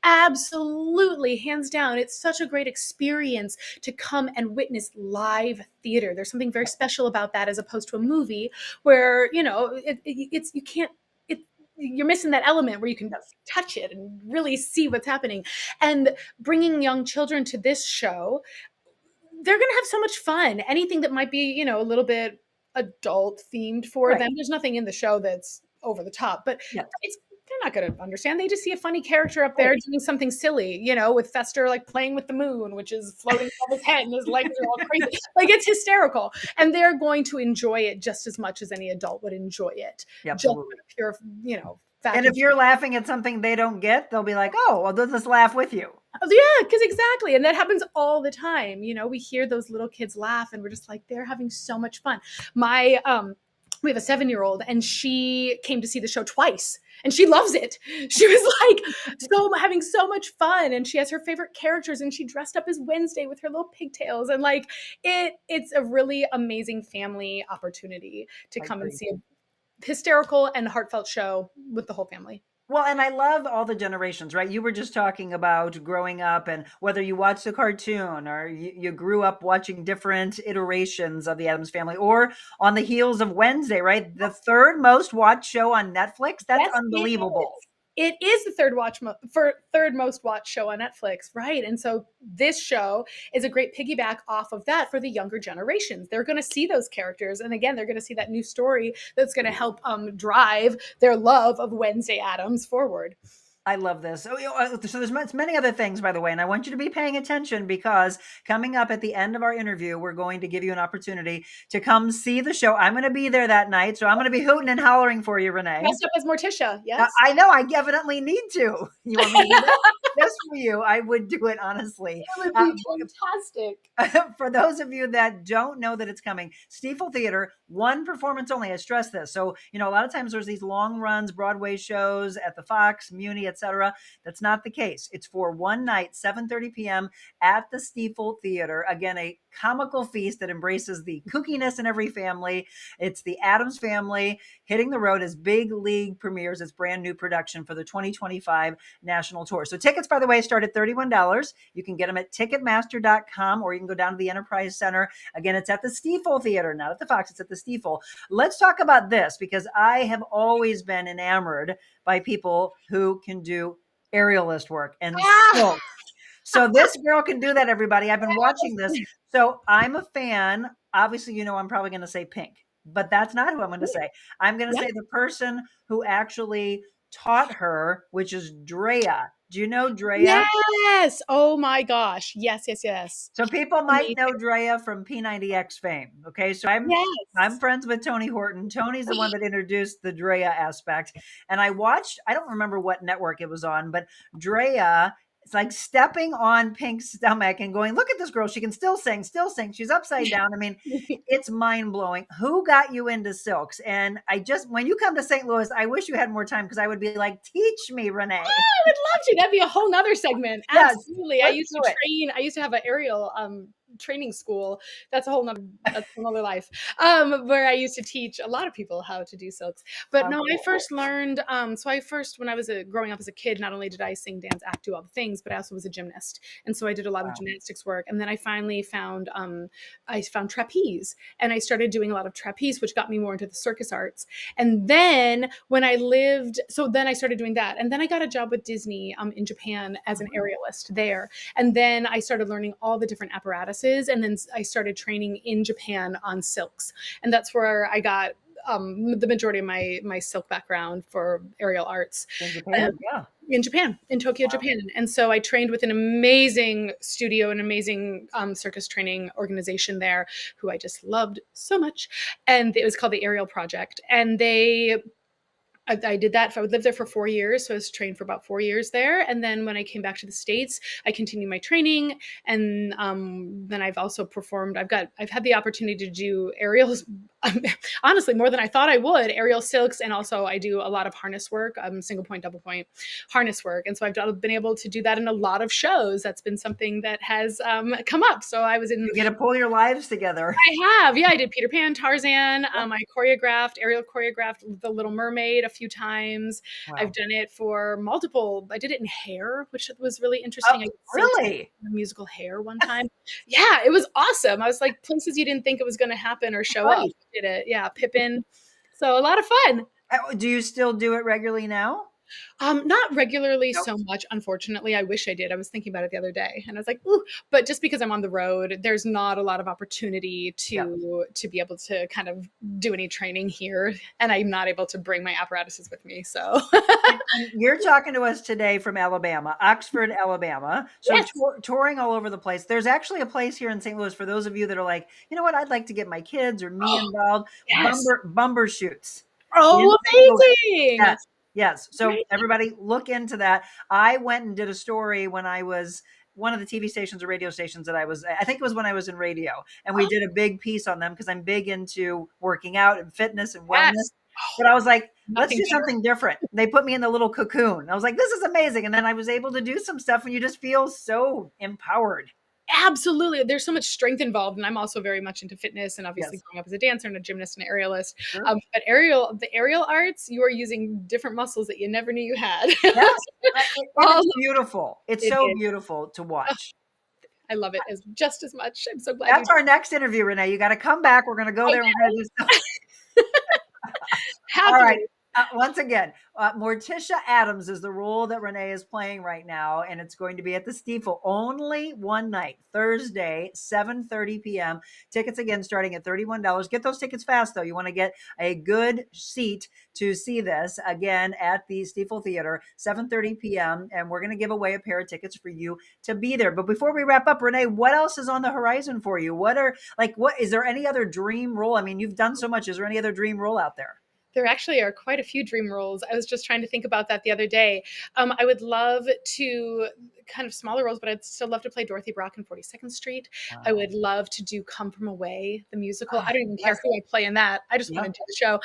Absolutely. Hands down. It's such a great experience to come and witness live theater. There's something very special about that, as opposed to a movie where, you're missing that element where you can touch it and really see what's happening. And bringing young children to this show, they're going to have so much fun. Anything that might be, a little bit adult themed for them. There's nothing in the show that's over the top, but they're not going to understand. They just see a funny character up there doing something silly, with Fester like playing with the moon, which is floating above his head and his legs are all crazy. Like, it's hysterical. And they're going to enjoy it just as much as any adult would enjoy it. Absolutely. Just pure, and if you're laughing at something they don't get, they'll be like, oh, well, they'll just laugh with you. Yeah, because exactly. And that happens all the time. We hear those little kids laugh and we're just like, they're having so much fun. My we have a 7-year-old, and she came to see the show twice, and she loves it. She was like having so much fun, and she has her favorite characters, and she dressed up as Wednesday with her little pigtails, and like it's a really amazing family opportunity to come and see a hysterical and heartfelt show with the whole family. Well, and I love all the generations, right? You were just talking about growing up and whether you watched the cartoon or you grew up watching different iterations of the Addams Family or on the heels of Wednesday, right? The third most watched show on Netflix. That's Yes, unbelievable. It is the third most watched show on Netflix, right? And so this show is a great piggyback off of that for the younger generations. They're going to see those characters, and again, they're going to see that new story that's going to help drive their love of Wednesday Addams forward. I love this. So there's many other things, by the way, and I want you to be paying attention because coming up at the end of our interview, we're going to give you an opportunity to come see the show. I'm going to be there that night, so I'm going to be hooting and hollering for you, Renee. Dressed up as Morticia, yes. I know. I evidently need to. You want me to do that? Just for you, I would do it, honestly. It would be fantastic. For those of you that don't know that it's coming, Stiefel Theater, one performance only. I stress this. So, a lot of times there's these long runs, Broadway shows at the Fox, Muni, etc. That's not the case. It's for one night, 7:30 p.m. at the Stiefel Theater. Again, a comical feast that embraces the kookiness in every family. It's the Addams Family hitting the road as big league premieres its brand new production for the 2025 national tour. So tickets, by the way, start at $31. You can get them at Ticketmaster.com, or you can go down to the Enterprise Center. Again, it's at the Stiefel Theater, not at the Fox. It's at the Stiefel. Let's talk about this because I have always been enamored by people who can do aerialist work and silk. So this girl can do that, everybody. I've been watching this. So I'm a fan. Obviously, I'm probably going to say Pink, but that's not who I'm going to say. I'm going to say the person who actually taught her, which is Drea. Do you know Drea? Yes. Oh my gosh. Yes. So people might know Drea from P90X fame. Okay. So I'm friends with Tony Horton. Tony's the one that introduced the Drea aspect. And I don't remember what network it was on, but Drea, it's like stepping on Pink's stomach and going, look at this girl. She can still sing. She's upside down. I mean, it's mind blowing. Who got you into silks? And when you come to St. Louis, I wish you had more time because I would be like, teach me, Renee. Oh, I would love to. That'd be a whole nother segment. Yes, absolutely. I used to train. I used to have an aerial training school. That's a whole nother life. Where I used to teach a lot of people how to do silks. But no, I first learned, when I was growing up as a kid, not only did I sing, dance, act, do all the things, but I also was a gymnast. And so I did a lot of gymnastics work. And then I finally found trapeze, and I started doing a lot of trapeze, which got me more into the circus arts. And then then I started doing that. And then I got a job with Disney in Japan as an aerialist there. And then I started learning all the different apparatuses. And then I started training in Japan on silks. And that's where I got the majority of my silk background for aerial arts. In Japan, in Tokyo, Japan. And so I trained with an amazing studio, an amazing circus training organization there, who I just loved so much. And it was called the Aerial Project. And I did that. I lived there for 4 years. So I was trained for about 4 years there. And then when I came back to the States, I continued my training. And then I've also performed. I've had the opportunity to do aerials, honestly, more than I thought I would, aerial silks. And also I do a lot of harness work, single point, double point harness work. And so I've been able to do that in a lot of shows. That's been something that has come up. So I was in. You get to pull your lives together. I have. Yeah, I did Peter Pan, Tarzan. I aerial choreographed The Little Mermaid a few times. Wow. I've done it for I did it in Hair, which was really interesting. Really? Musical Hair one time. Yeah, it was awesome. I was like, places you didn't think it was going to happen or show up. Did it. Yeah, Pippin. So a lot of fun. Do you still do it regularly now? Not regularly so much, unfortunately. I wish I did. I was thinking about it the other day and I was like, ooh, but just because I'm on the road, there's not a lot of opportunity to be able to kind of do any training here. And I'm not able to bring my apparatuses with me. So you're talking to us today from Alabama, Oxford, Alabama. So yes. Touring all over the place. There's actually a place here in St. Louis for those of you that are like, you know what, I'd like to get my kids or me involved. Yes. Bumper shoots. Oh, amazing. Yes. So everybody look into that. I went and did a story when I was one of the TV stations or radio stations that I think it was when I was in radio, and we did a big piece on them because I'm big into working out and fitness and wellness. Yes. But I was like, let's Nothing do better. something different. They put me in the little cocoon. I was like, this is amazing. And then I was able to do some stuff and you just feel so empowered. Absolutely. There's so much strength involved. And I'm also very much into fitness and obviously Yes. growing up as a dancer and a gymnast and an aerialist. Sure. But the aerial arts, you are using different muscles that you never knew you had. Yes. It's beautiful. It's It so is. beautiful to watch. I love it just as much. I'm so glad. That's our next interview, Renee. You got to come back. We're going to go there. And we're going to do stuff. All right. Once again, Morticia Addams is the role that Renee is playing right now, and it's going to be at the Stiefel only one night, Thursday, 7:30 p.m. Tickets again starting at $31. Get those tickets fast, though. You want to get a good seat to see this again at the Stiefel Theater, 7:30 p.m. And we're going to give away a pair of tickets for you to be there. But before we wrap up, Renee, what else is on the horizon for you? What is there any other dream role? I mean, you've done so much. Is there any other dream role out there? There actually are quite a few dream roles. I was just trying to think about that the other day. I would love to kind of smaller roles, but I'd still love to play Dorothy Brock in 42nd Street. Wow. I would love to do Come From Away, the musical. I don't even care who I play in that. I just want to do the show.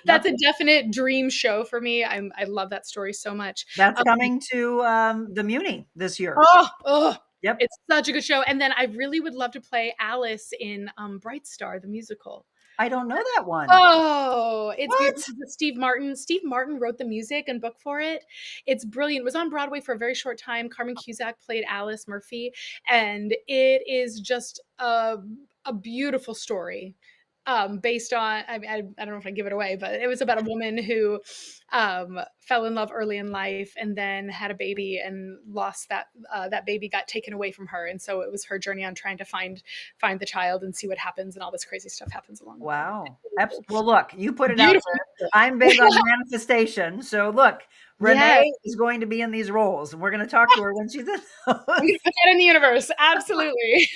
That's a definite dream show for me. I love that story so much. That's coming to the Muni this year. Yep. It's such a good show. And then I really would love to play Alice in Bright Star, the musical. I don't know that one. Oh, it's beautiful. Steve Martin. Steve Martin wrote the music and book for it. It's brilliant. It was on Broadway for a very short time. Carmen Cusack played Alice Murphy, and it is just a beautiful story. Based on, I don't know if I give it away, but it was about a woman who fell in love early in life and then had a baby and lost that baby got taken away from her. And so it was her journey on trying to find the child and see what happens, and all this crazy stuff happens along the way. Wow. Well, look, you put it out there. I'm big on manifestation. So look, Renee is going to be in these roles, and we're going to talk to her when she's in those. I'm going to put that in the universe. Absolutely.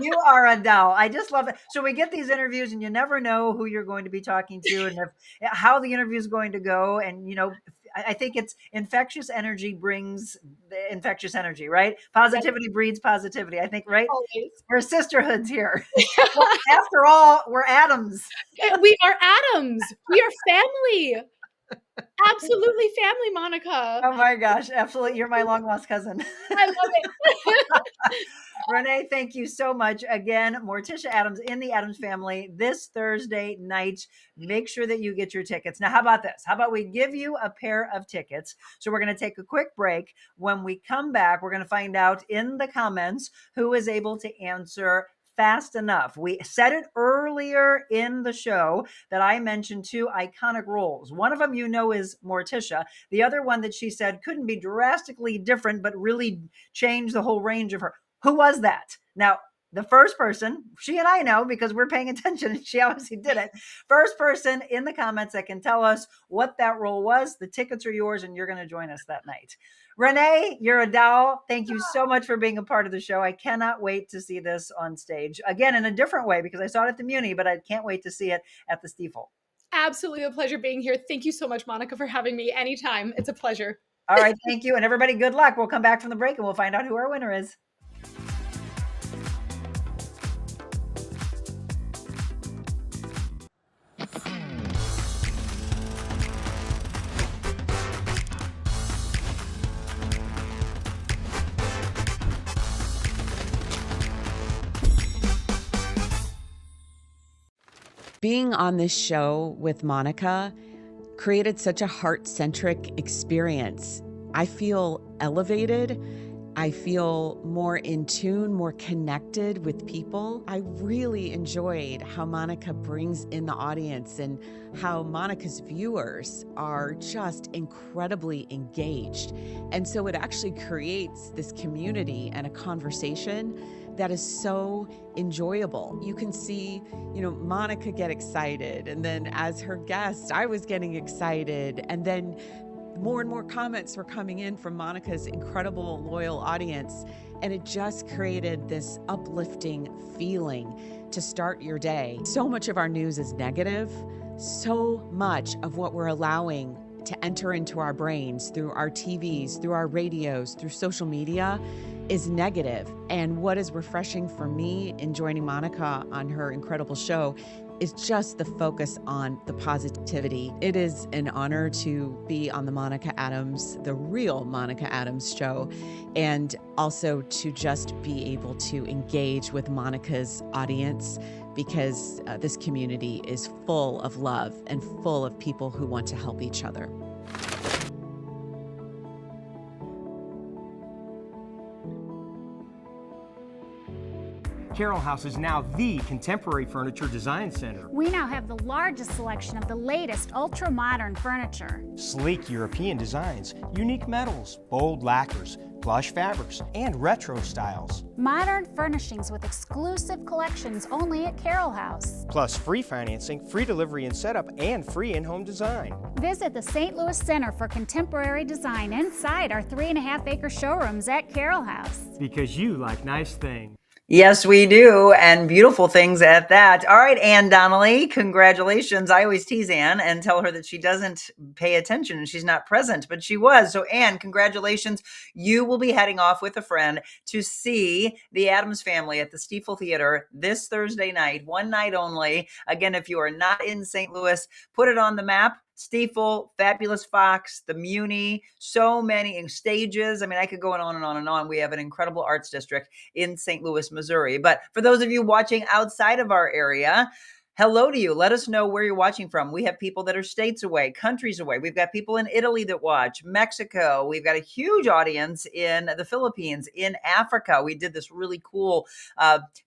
You are a doll. I just love it. So we get these interviews and you never know who you're going to be talking to and how the interview is going to go. And, I think it's infectious energy brings the infectious energy, right? Positivity breeds positivity. I think, right? Always. We're sisterhoods here. Well, after all, we're Addams. We are Addams. We are family. Absolutely family, Monica. Oh my gosh. Absolutely. You're my long lost cousin. I love it. Renee, thank you so much. Again, Morticia Addams in the Addams Family this Thursday night. Make sure that you get your tickets. Now, how about this? How about we give you a pair of tickets? So we're going to take a quick break. When we come back, we're going to find out in the comments who is able to answer fast enough. We said it earlier in the show that I mentioned two iconic roles. One of them is Morticia. The other one that she said couldn't be drastically different, but really change the whole range of her. Who was that? Now, the first person, she and I know because we're paying attention and she obviously did it. First person in the comments that can tell us what that role was, the tickets are yours and you're going to join us that night. Renee, you're a doll. Thank you so much for being a part of the show. I cannot wait to see this on stage. Again, in a different way because I saw it at the Muni, but I can't wait to see it at the Stiefel. Absolutely a pleasure being here. Thank you so much, Monica, for having me anytime. It's a pleasure. All right. Thank you. And everybody, good luck. We'll come back from the break and we'll find out who our winner is. Being on this show with Monica created such a heart-centric experience. I feel elevated. I feel more in tune, more connected with people. I really enjoyed how Monica brings in the audience and how Monica's viewers are just incredibly engaged. And so it actually creates this community and a conversation that is so enjoyable. You can see, Monica get excited. And then as her guest, I was getting excited. And then more and more comments were coming in from Monica's incredible, loyal audience. And it just created this uplifting feeling to start your day. So much of our news is negative. So much of what we're allowing to enter into our brains through our TVs, through our radios, through social media is negative. And what is refreshing for me in joining Monica on her incredible show is just the focus on the positivity. It is an honor to be on the Monica Adams, the real Monica Adams show, and also to just be able to engage with Monica's audience, because this community is full of love and full of people who want to help each other. Carroll House is now the contemporary furniture design center. We now have the largest selection of the latest ultra-modern furniture. Sleek European designs, unique metals, bold lacquers, plush fabrics, and retro styles. Modern furnishings with exclusive collections only at Carroll House. Plus free financing, free delivery and setup, and free in-home design. Visit the St. Louis Center for Contemporary Design inside our 3.5-acre showrooms at Carroll House. Because you like nice things. Yes, we do, and beautiful things at that. All right, Ann Donnelly, congratulations. I always tease Ann and tell her that she doesn't pay attention and she's not present, but she was. So Ann, congratulations. You will be heading off with a friend to see the Addams Family at the Stiefel Theater this Thursday night, one night only. Again, if you are not in St. Louis, put it on the map. Stiefel, Fabulous Fox, the Muni, so many stages. I mean, I could go on and on and on. We have an incredible arts district in St. Louis, Missouri. But for those of you watching outside of our area, hello to you. Let us know where you're watching from. We have people that are states away, countries away. We've got people in Italy that watch, Mexico. We've got a huge audience in the Philippines, in Africa. We did this really cool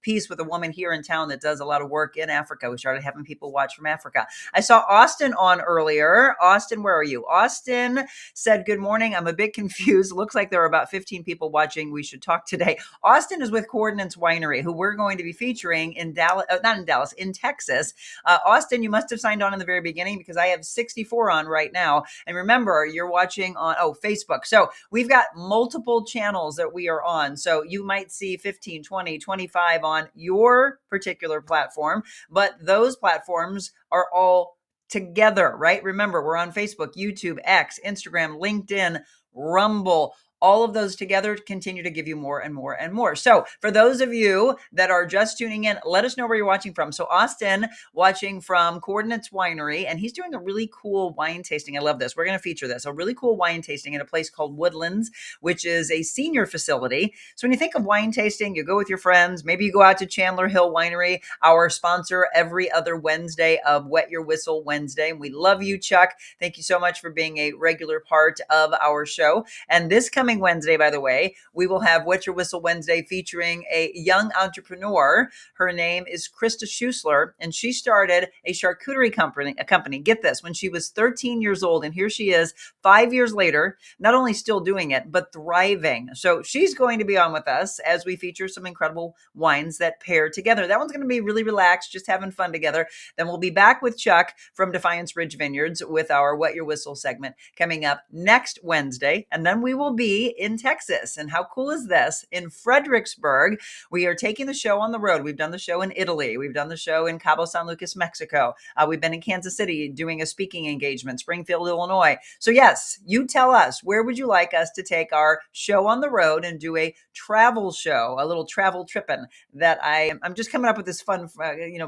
piece with a woman here in town that does a lot of work in Africa. We started having people watch from Africa. I saw Austin on earlier. Austin, where are you? Austin said, good morning. I'm a bit confused. Looks like there are about 15 people watching. We should talk today. Austin is with Coordinates Winery, who we're going to be featuring in Dallas, not in Dallas, in Texas. Austin, you must have signed on in the very beginning because I have 64 on right now. And remember, you're watching on, Facebook. So we've got multiple channels that we are on. So you might see 15, 20, 25 on your particular platform, but those platforms are all together, right? Remember, we're on Facebook, YouTube, X, Instagram, LinkedIn, Rumble. All of those together continue to give you more and more and more. So for those of you that are just tuning in, let us know where you're watching from. So Austin watching from Coordinates Winery, and he's doing a really cool wine tasting. I love this. We're going to feature this, a really cool wine tasting in a place called Woodlands, which is a senior facility. So when you think of wine tasting, you go with your friends. Maybe you go out to Chandler Hill Winery, our sponsor every other Wednesday of Wet Your Whistle Wednesday. And we love you, Chuck. Thank you so much for being a regular part of our show. And this coming Wednesday, by the way, we will have Wet Your Whistle Wednesday featuring a young entrepreneur. Her name is Krista Schusler, and she started a charcuterie company. Get this, when she was 13 years old, and here she is 5 years later, not only still doing it, but thriving. So she's going to be on with us as we feature some incredible wines that pair together. That one's going to be really relaxed, just having fun together. Then we'll be back with Chuck from Defiance Ridge Vineyards with our Wet Your Whistle segment coming up next Wednesday. And then we will be in Texas. And how cool is this? In Fredericksburg, we are taking the show on the road. We've done the show in Italy. We've done the show in Cabo San Lucas, Mexico. We've been in Kansas City doing a speaking engagement, Springfield, Illinois. So yes, you tell us, where would you like us to take our show on the road and do a travel show, a little travel trippin' that I'm just coming up with this fun,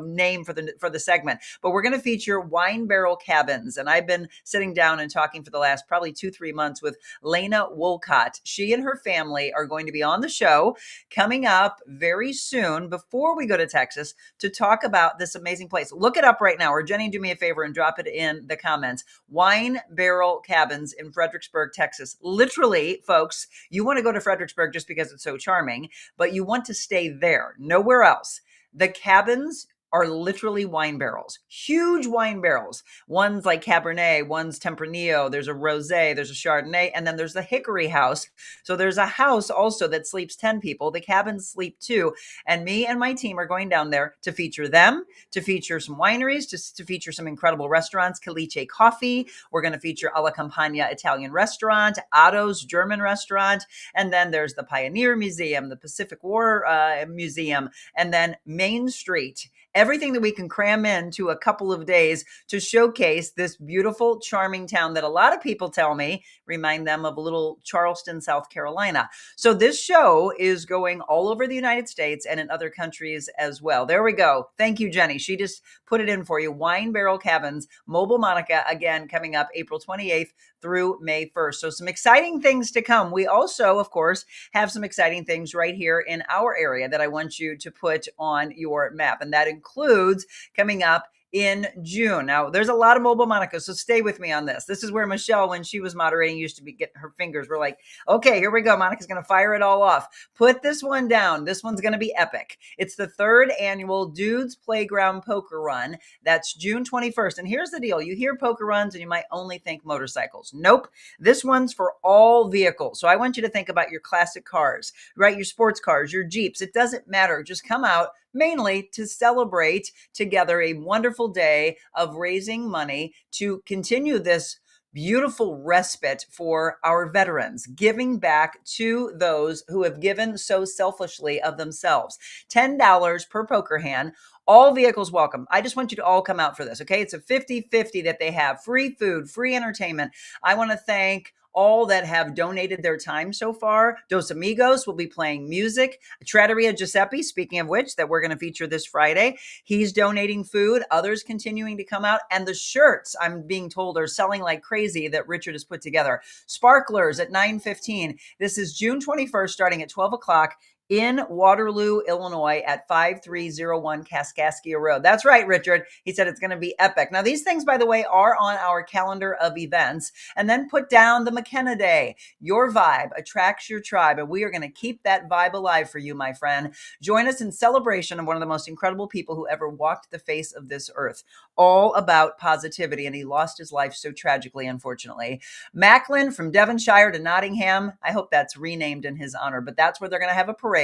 name for the segment. But we're going to feature wine barrel cabins. And I've been sitting down and talking for the last probably 2-3 months with Lena Wolcott. She and her family are going to be on the show coming up very soon before we go to Texas to talk about this amazing place. Look it up right now, or Jenny, do me a favor and drop it in the comments. Wine Barrel Cabins in Fredericksburg, Texas. Literally, folks, you want to go to Fredericksburg just because it's so charming, but you want to stay there, nowhere else. The cabins are literally wine barrels, huge wine barrels. One's like Cabernet, one's Tempranillo, there's a Rosé, there's a Chardonnay, and then there's the Hickory House. So there's a house also that sleeps 10 people. The cabins sleep 2. And me and my team are going down there to feature them, to feature some wineries, to feature some incredible restaurants, Caliche Coffee. We're going to feature Alla Campagna Italian restaurant, Otto's German restaurant. And then there's the Pioneer Museum, the Pacific War Museum, and then Main Street. everything that we can cram into a couple of days to showcase this beautiful, charming town that a lot of people tell me remind them of a little Charleston, South Carolina. So this show is going all over the United States and in other countries as well. There we go. Thank you, Jenny. She just put it in for you. Wine Barrel Cabins, Mobile Monica, again, coming up April 28th through May 1st. So some exciting things to come. We also, of course, have some exciting things right here in our area that I want you to put on your map. And that includes coming up in June. Now, there's a lot of Mobile Monica, so stay with me on this. This is where Michelle, when she was moderating, used to be get her fingers. We're like, okay, here we go. Monica's going to fire it all off. Put this one down. This one's going to be epic. It's the 3rd annual Dudes Playground Poker Run. That's June 21st. And here's the deal. You hear poker runs and you might only think motorcycles. Nope. This one's for all vehicles. So I want you to think about your classic cars, right? Your sports cars, your Jeeps. It doesn't matter. Just come out mainly to celebrate together a wonderful day of raising money to continue this beautiful respite for our veterans, giving back to those who have given so selfishly of themselves. $10 per poker hand. All vehicles welcome. I just want you to all come out for this, okay? It's a 50-50 that they have. Free food, free entertainment. I want to thank all that have donated their time so far. Dos Amigos will be playing music. Trattoria Giuseppe, speaking of which, that we're going to feature this Friday, he's donating food. Others continuing to come out. And the shirts, I'm being told, are selling like crazy that Richard has put together. Sparklers at 9:15. This is June 21st, starting at 12 o'clock. In Waterloo, Illinois at 5301 Kaskaskia Road. That's right, Richard. He said it's going to be epic. Now, these things, by the way, are on our calendar of events. And then put down the McKenna Day. Your vibe attracts your tribe, and we are going to keep that vibe alive for you, my friend. Join us in celebration of one of the most incredible people who ever walked the face of this earth. All about positivity, and he lost his life so tragically, unfortunately. Macklin from Devonshire to Nottingham. I hope that's renamed in his honor, but that's where they're going to have a parade.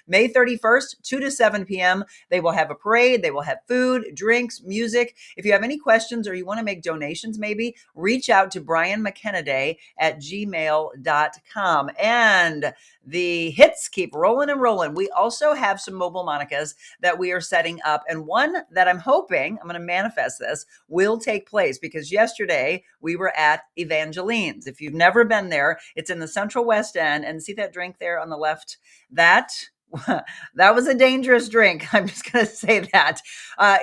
May 31st, 2 to 7 p.m. They will have a parade. They will have food, drinks, music. If you have any questions or you want to make donations, maybe reach out to brianmckennaday@gmail.com. And the hits keep rolling and rolling. We also have some Mobile Monicas that we are setting up. And one that I'm hoping, I'm going to manifest this, will take place because yesterday we were at Evangeline's. If you've never been there, it's in the Central West End. And see that drink there on the left? That was a dangerous drink. I'm just going to say that.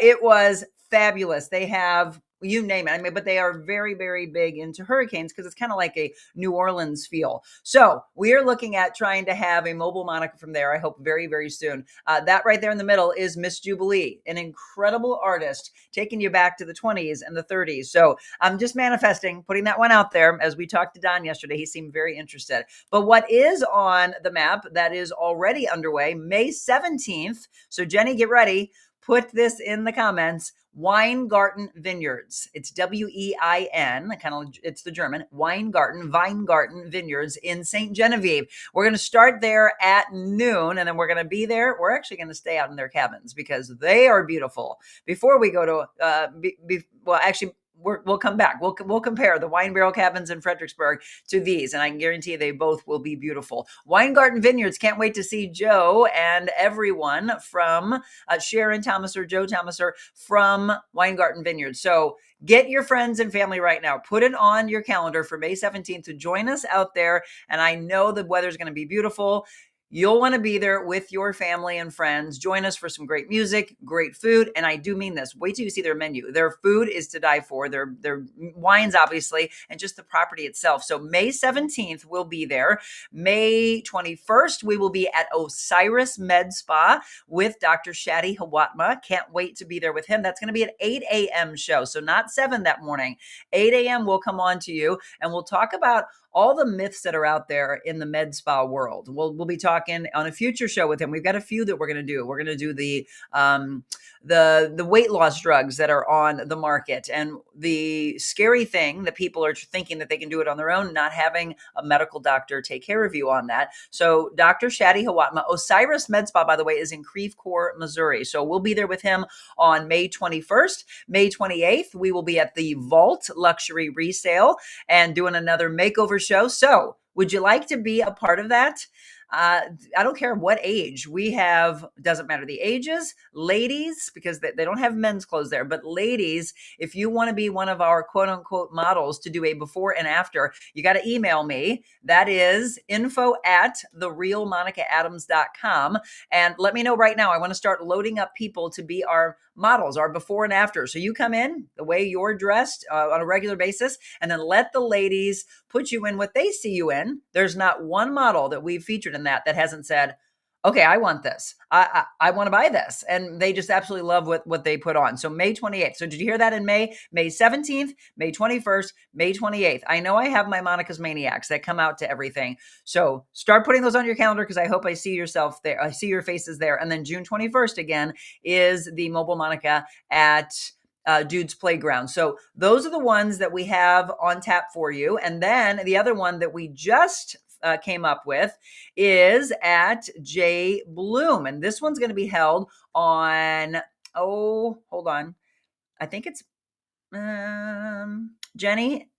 It was fabulous. They have, you name it. I mean, but they are very, very big into hurricanes because it's kind of like a New Orleans feel. So we are looking at trying to have a Mobile Monica from there. I hope very, very soon. That right there in the middle is Miss Jubilee, an incredible artist taking you back to the 20s and the 30s. So I'm just manifesting, putting that one out there. As we talked to Don yesterday, he seemed very interested. But what is on the map that is already underway, May 17th. So Jenny, get ready. Put this in the comments. Weingarten Vineyards. It's Wein, it's the German, Weingarten Vineyards in St. Genevieve. We're going to start there at noon, and then we're going to be there. We're actually going to stay out in their cabins because they are beautiful. Before we go to, we'll come back. We'll compare the Wine Barrel Cabins in Fredericksburg to these, and I can guarantee they both will be beautiful. Weingarten Vineyards. Can't wait to see Joe and everyone from Sharon Thomaser, Joe Thomaser from Weingarten Vineyards. So get your friends and family right now. Put it on your calendar for May 17th to join us out there. And I know the weather's going to be beautiful. You'll want to be there with your family and friends. Join us for some great music, great food. And I do mean this. Wait till you see their menu. Their food is to die for. Their wines, obviously, and just the property itself. So May 17th, we'll be there. May 21st, we will be at Osiris Med Spa with Dr. Shadi Hawatma. Can't wait to be there with him. That's going to be an 8 a.m. show. So not 7 that morning. 8 a.m. we'll come on to you and we'll talk about all the myths that are out there in the med spa world. We'll be talking on a future show with him. We've got a few that we're going to do. We're going to do the weight loss drugs that are on the market, and the scary thing that people are thinking that they can do it on their own, not having a medical doctor take care of you on that. So Dr. Shadi Hawatma, Osiris Med Spa, by the way, is in Creve Coeur, Missouri. So we'll be there with him on May 21st. May 28th, we will be at the Vault Luxury Resale and doing another makeover show. So would you like to be a part of that? I don't care what age we have, doesn't matter the ages, ladies, because they don't have men's clothes there, but ladies, if you want to be one of our quote unquote models to do a before and after, you got to email me. That is info@TheRealMonicaAdams.com. And let me know right now. I want to start loading up people to be our models, our before and after. So you come in the way you're dressed on a regular basis, and then let the ladies put you in what they see you in. There's not one model that we've featured in that hasn't said, okay, I want this. I want to buy this. And they just absolutely love what they put on. So May 28th. So did you hear that in May? May 17th, May 21st, May 28th. I know I have my Monica's Maniacs that come out to everything. So start putting those on your calendar because I hope I see yourself there. I see your faces there. And then June 21st again is the Mobile Monica at Dude's Playground. So those are the ones that we have on tap for you. And then the other one that we just came up with is at J Bloom. And this one's going to be held on, hold on. I think it's Jenny.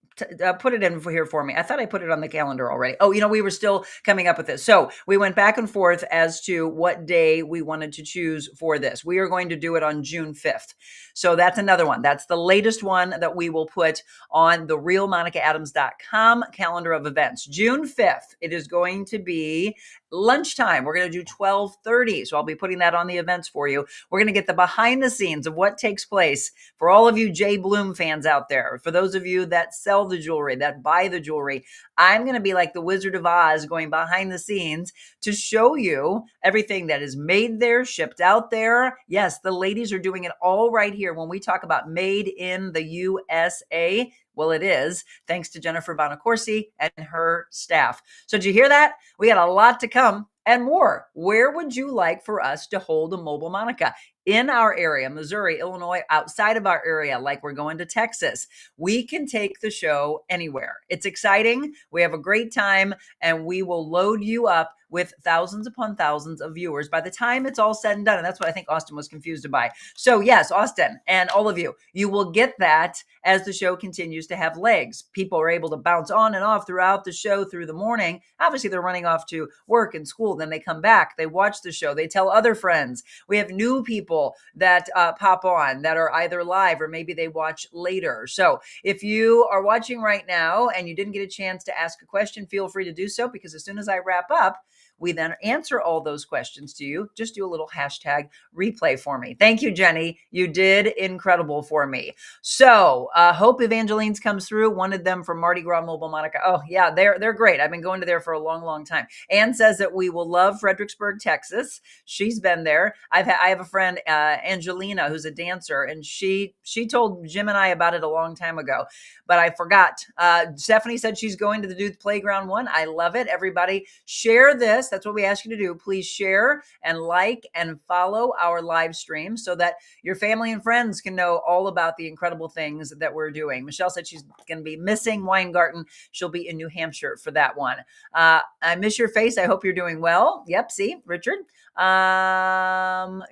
Put it in here for me. I thought I put it on the calendar already. We were still coming up with this. So we went back and forth as to what day we wanted to choose for this. We are going to do it on June 5th. So that's another one. That's the latest one that we will put on the TheRealMonicaAdams.com calendar of events. June 5th, it is going to be lunchtime. We're going to do 12:30. So I'll be putting that on the events for you. We're going to get the behind the scenes of what takes place for all of you J Bloom fans out there. For those of you that sell the jewelry, that buy the jewelry, I'm going to be like the Wizard of Oz going behind the scenes to show you everything that is made there, shipped out there. Yes, the ladies are doing it all right here. When we talk about made in the USA, well, it is, thanks to Jennifer Bonacorsi and her staff. So did you hear that? We got a lot to come and more. Where would you like for us to hold a Mobile Monica? In our area, Missouri, Illinois, outside of our area, like we're going to Texas, we can take the show anywhere. It's exciting. We have a great time, and we will load you up with thousands upon thousands of viewers by the time it's all said and done. And that's what I think Austin was confused by. So yes, Austin and all of you will get that as the show continues to have legs. People are able to bounce on and off throughout the show through the morning. Obviously, they're running off to work and school. Then they come back, they watch the show, they tell other friends. We have new people that pop on that are either live or maybe they watch later. So if you are watching right now and you didn't get a chance to ask a question, feel free to do so, because as soon as I wrap up, we then answer all those questions to you. Just do a little hashtag replay for me. Thank you, Jenny. You did incredible for me. So hope Evangeline's comes through. Wanted them from Mardi Gras Mobile Monica. Oh yeah, they're great. I've been going to there for a long, long time. Ann says that we will love Fredericksburg, Texas. She's been there. I have a friend, Angelina, who's a dancer, and she told Jim and I about it a long time ago, but I forgot. Stephanie said she's going to the Dude's Playground one. I love it. Everybody share this. That's what we ask you to do. Please share and like and follow our live stream so that your family and friends can know all about the incredible things that we're doing. Michelle said she's going to be missing Weingarten. She'll be in New Hampshire for that one. I miss your face. I hope you're doing well. Yep. See, Richard,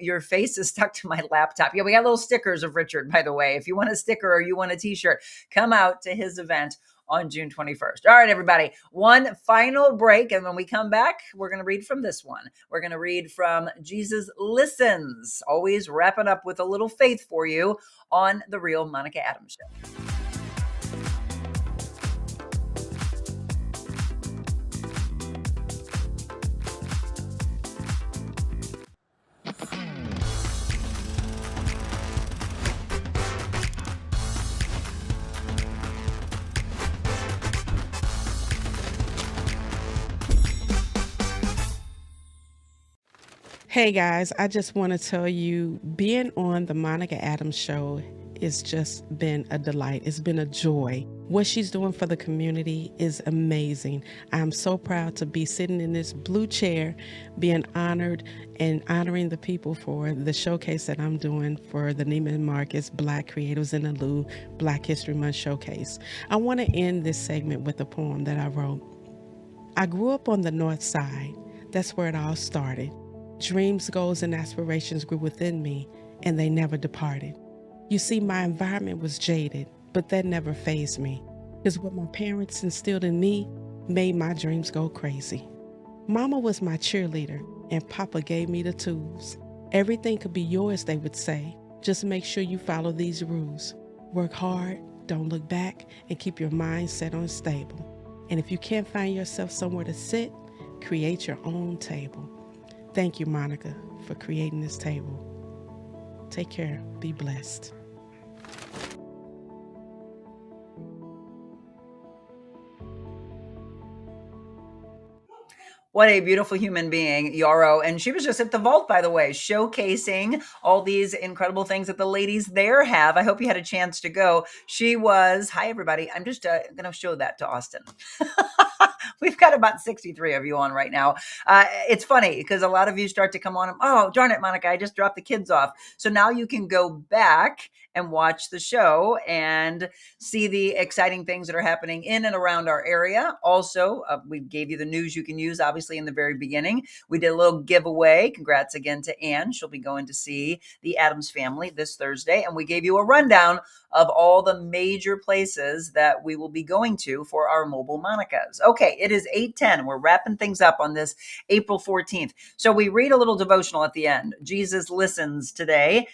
your face is stuck to my laptop. Yeah, we got little stickers of Richard, by the way. If you want a sticker or you want a t-shirt, come out to his event on June 21st. All right, everybody, one final break. And when we come back, we're going to read from this one. We're going to read from Jesus Listens, always wrapping up with a little faith for you on The Real Monica Adams Show. Hey guys, I just want to tell you, being on the Monica Adams Show has just been a delight. It's been a joy. What she's doing for the community is amazing. I'm so proud to be sitting in this blue chair, being honored and honoring the people for the showcase that I'm doing for the Neiman Marcus Black Creatives in the Lou Black History Month Showcase. I want to end this segment with a poem that I wrote. I grew up on the North Side. That's where it all started. Dreams, goals, and aspirations grew within me, and they never departed. You see, my environment was jaded, but that never fazed me, because what my parents instilled in me made my dreams go crazy. Mama was my cheerleader, and Papa gave me the tools. Everything could be yours, they would say. Just make sure you follow these rules. Work hard, don't look back, and keep your mind set on stable. And if you can't find yourself somewhere to sit, create your own table. Thank you, Monica, for creating this table. Take care. Be blessed. What a beautiful human being, Yarrow. And she was just at the vault, by the way, showcasing all these incredible things that the ladies there have. I hope you had a chance to go. She was, hi, everybody. I'm just going to show that to Austin. We've got about 63 of you on right now. It's funny because a lot of you start to come on. Oh, darn it, Monica, I just dropped the kids off. So now you can go back and watch the show and see the exciting things that are happening in and around our area. Also, we gave you the news you can use, obviously, in the very beginning. We did a little giveaway. Congrats again to Anne. She'll be going to see the Addams Family this Thursday. And we gave you a rundown of all the major places that we will be going to for our mobile Monicas. Okay, it is 8:10. We're wrapping things up on this April 14th. So we read a little devotional at the end. Jesus listens today.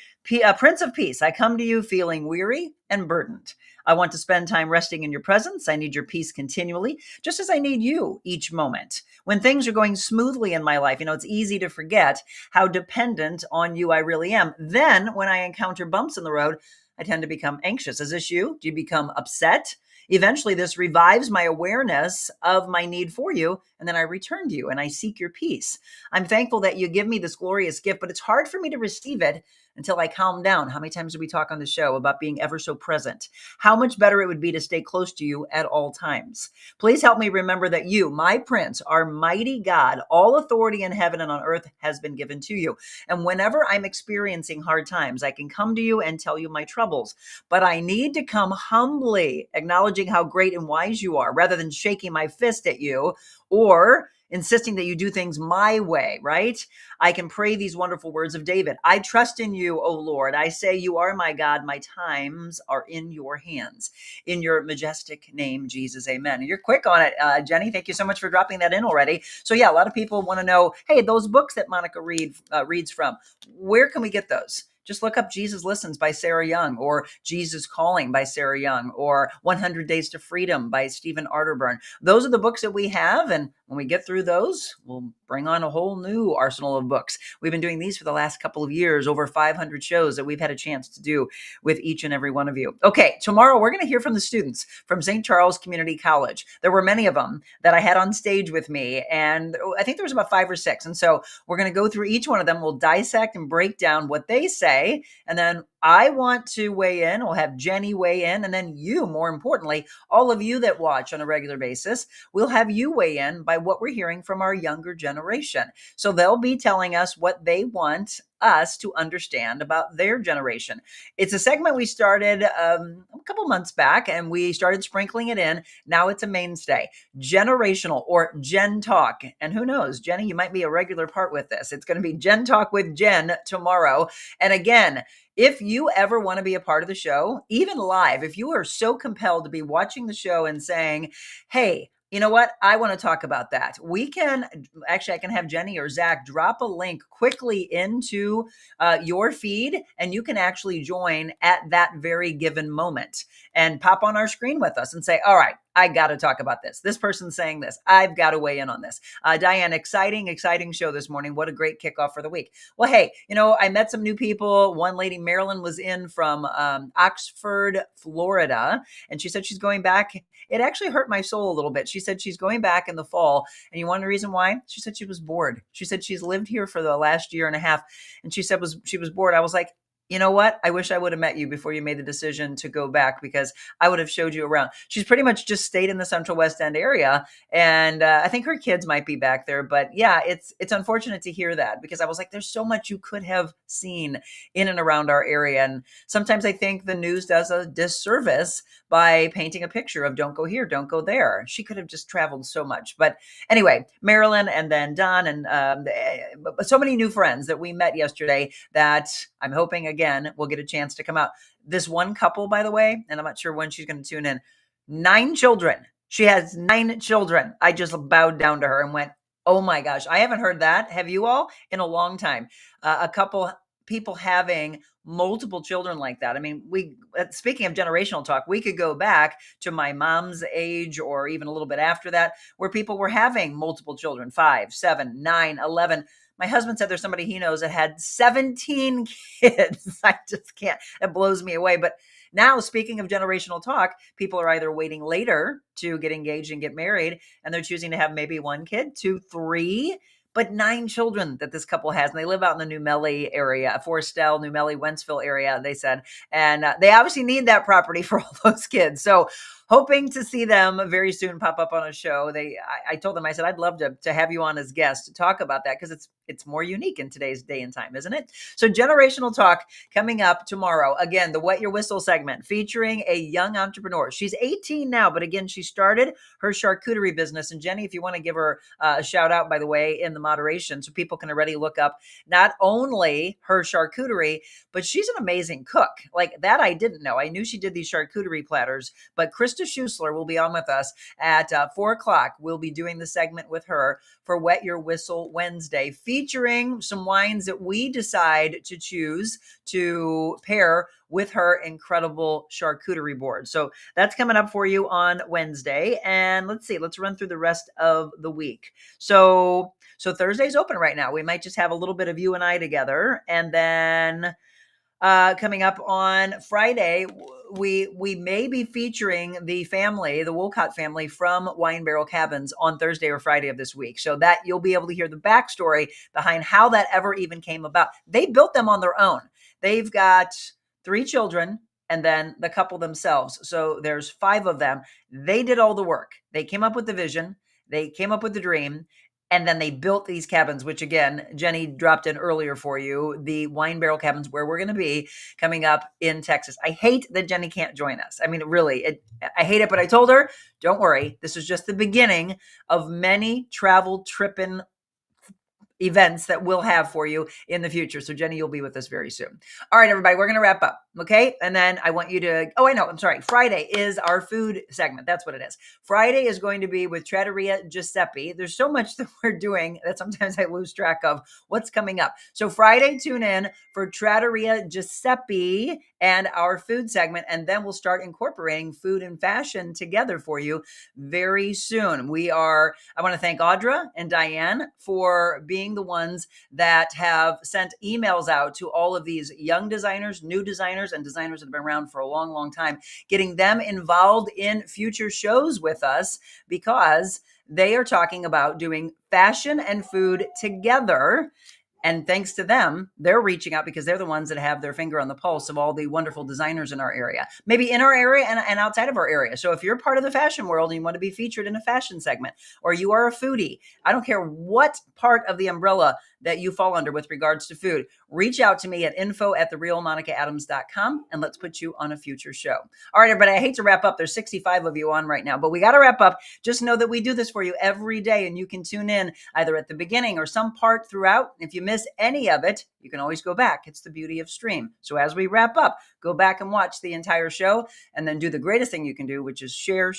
Prince of Peace, I come to you feeling weary and burdened. I want to spend time resting in your presence. I need your peace continually, just as I need you each moment. When things are going smoothly in my life, it's easy to forget how dependent on you I really am. Then when I encounter bumps in the road, I tend to become anxious. Is this you? Do you become upset? Eventually, this revives my awareness of my need for you, and then I return to you and I seek your peace. I'm thankful that you give me this glorious gift, but it's hard for me to receive it until I calm down. How many times do we talk on the show about being ever so present? How much better it would be to stay close to you at all times. Please help me remember that you, my Prince, are mighty God. All authority in heaven and on earth has been given to you. And whenever I'm experiencing hard times, I can come to you and tell you my troubles. But I need to come humbly, acknowledging how great and wise you are, rather than shaking my fist at you or insisting that you do things my way, right? I can pray these wonderful words of David. I trust in you, O Lord. I say you are my God. My times are in your hands. In your majestic name, Jesus, amen. And you're quick on it, Jenny. Thank you so much for dropping that in already. So yeah, a lot of people want to know, hey, those books that Monica reads from, where can we get those? Just look up Jesus Listens by Sarah Young, or Jesus Calling by Sarah Young, or 100 Days to Freedom by Stephen Arterburn. Those are the books that we have. And when we get through those, we'll bring on a whole new arsenal of books. We've been doing these for the last couple of years, over 500 shows that we've had a chance to do with each and every one of you. Okay, tomorrow we're going to hear from the students from St. Charles Community College. There were many of them that I had on stage with me, and I think there was about 5 or 6. And so we're going to go through each one of them. We'll dissect and break down what they say. And then I want to weigh in. We'll have Jenny weigh in. And then you, more importantly, all of you that watch on a regular basis, we'll have you weigh in by what we're hearing from our younger generation. So they'll be telling us what they want us to understand about their generation. It's a segment we started a couple months back, and we started sprinkling it in. Now it's a mainstay. Generational, or Gen Talk. And who knows, Jenny, you might be a regular part with this. It's going to be Gen Talk with Jen tomorrow. And again, if you ever want to be a part of the show, even live, if you are so compelled to be watching the show and saying, hey, you know what? I want to talk about that. I can have Jenny or Zach drop a link quickly into your feed, and you can actually join at that very given moment and pop on our screen with us and say, all right, I got to talk about this. This person's saying this. I've got to weigh in on this. Diane, exciting show this morning. What a great kickoff for the week. Well, hey, I met some new people. One lady, Marilyn, was in from Oxford, Florida, and she said she's going back. It actually hurt my soul a little bit. She said she's going back in the fall. And you want the reason why? She said she was bored. She said she's lived here for the last year and a half. And she said she was bored. I was like, you know what? I wish I would have met you before you made the decision to go back, because I would have showed you around. She's pretty much just stayed in the Central West End area. And I think her kids might be back there. But yeah, it's unfortunate to hear that, because I was like, there's so much you could have seen in and around our area. And sometimes I think the news does a disservice by painting a picture of don't go here, don't go there. She could have just traveled so much. But anyway, Marilyn and then Don and so many new friends that we met yesterday that I'm hoping again we'll get a chance to come out. This one couple, by the way, and I'm not sure when she's going to tune in, 9 children. She has 9 children. I just bowed down to her and went, Oh my gosh, I haven't heard that. Have you all? In a long time. A couple people having multiple children like that. I mean, speaking of generational talk, we could go back to my mom's age or even a little bit after that, where people were having multiple children, 5, 7, 9, 11. My husband said there's somebody he knows that had 17 kids. I just can't. It blows me away. But now, speaking of generational talk, people are either waiting later to get engaged and get married, and they're choosing to have maybe 1 kid, 2, 3, but 9 children that this couple has. And they live out in the New Melly area, Forestell, New Melly, Wentzville area, they said. And they obviously need that property for all those kids. So hoping to see them very soon pop up on a show. I told them, I said, I'd love to have you on as guest to talk about that, because it's more unique in today's day and time, isn't it? So generational talk coming up tomorrow. Again, the Wet Your Whistle segment featuring a young entrepreneur. She's 18 now, but again, she started her charcuterie business. And Jenny, if you want to give her a shout out, by the way, in the moderation, so people can already look up not only her charcuterie, but she's an amazing cook. Like that, I didn't know. I knew she did these charcuterie platters, but Krista Schusler will be on with us at 4 o'clock. We'll be doing the segment with her for Wet Your Whistle Wednesday, featuring some wines that we decide to choose to pair with her incredible charcuterie board. So that's coming up for you on Wednesday. And let's run through the rest of the week. So Thursday's open right now. We might just have a little bit of you and I together. And then coming up on Friday, we may be featuring the Wolcott family from Wine Barrel Cabins on Thursday or Friday of this week. So that you'll be able to hear the backstory behind how that ever even came about. They built them on their own. They've got 3 children and then the couple themselves. So there's 5 of them. They did all the work. They came up with the vision. They came up with the dream. And then they built these cabins, which again, Jenny dropped in earlier for you, the Wine Barrel Cabins, where we're going to be coming up in Texas. I hate that Jenny can't join us. I mean, really, I hate it, but I told her, don't worry. This is just the beginning of many travel tripping events that we'll have for you in the future. So Jenny, you'll be with us very soon. All right, everybody, we're going to wrap up. Okay. And then I want you to, Friday is our food segment. That's what it is. Friday is going to be with Trattoria Giuseppe. There's so much that we're doing that sometimes I lose track of what's coming up. So Friday, tune in for Trattoria Giuseppe and our food segment. And then we'll start incorporating food and fashion together for you very soon. I want to thank Audra and Diane for being the ones that have sent emails out to all of these young designers, new designers, and designers that have been around for a long, long time, getting them involved in future shows with us, because they are talking about doing fashion and food together. And thanks to them, they're reaching out because they're the ones that have their finger on the pulse of all the wonderful designers in our area, maybe in our area and outside of our area. So if you're part of the fashion world and you want to be featured in a fashion segment, or you are a foodie, I don't care what part of the umbrella that you fall under with regards to food, reach out to me at info@TheRealMonicaAdams.com and let's put you on a future show. All right, everybody, I hate to wrap up. There's 65 of you on right now, but we got to wrap up. Just know that we do this for you every day, and you can tune in either at the beginning or some part throughout. If you miss any of it, you can always go back. It's the beauty of stream. So as we wrap up, go back and watch the entire show, and then do the greatest thing you can do, which is share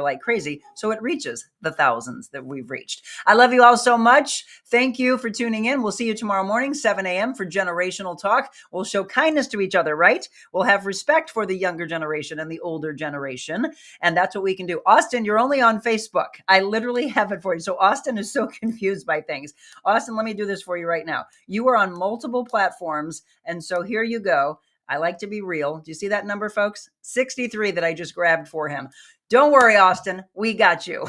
like crazy, so it reaches the thousands that we've reached. I love you all so much. Thank you for tuning in. We'll see you tomorrow morning, 7 a.m. for Generational Talk. We'll show kindness to each other, right? We'll have respect for the younger generation and the older generation. And that's what we can do. Austin, you're only on Facebook. I literally have it for you. So Austin is so confused by things. Austin, let me do this for you right now. You are on multiple platforms. And so here you go. I like to be real. Do you see that number, folks? 63 that I just grabbed for him. Don't worry, Austin. We got you.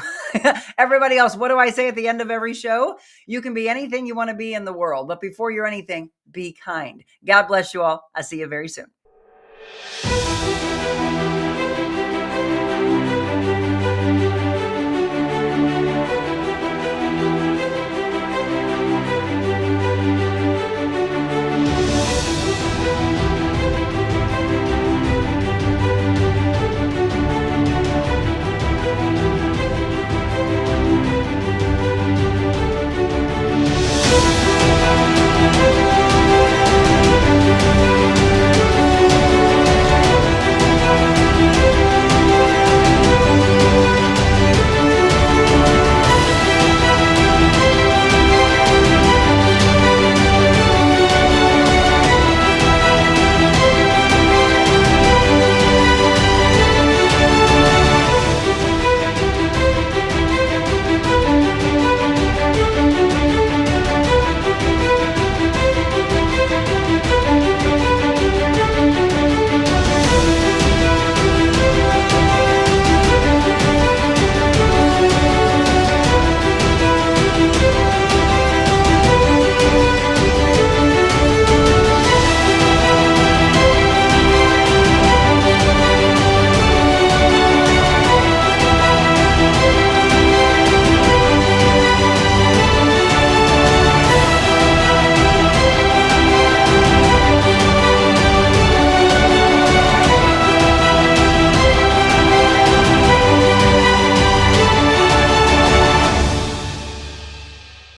Everybody else, what do I say at the end of every show? You can be anything you want to be in the world. But before you're anything, be kind. God bless you all. I'll see you very soon.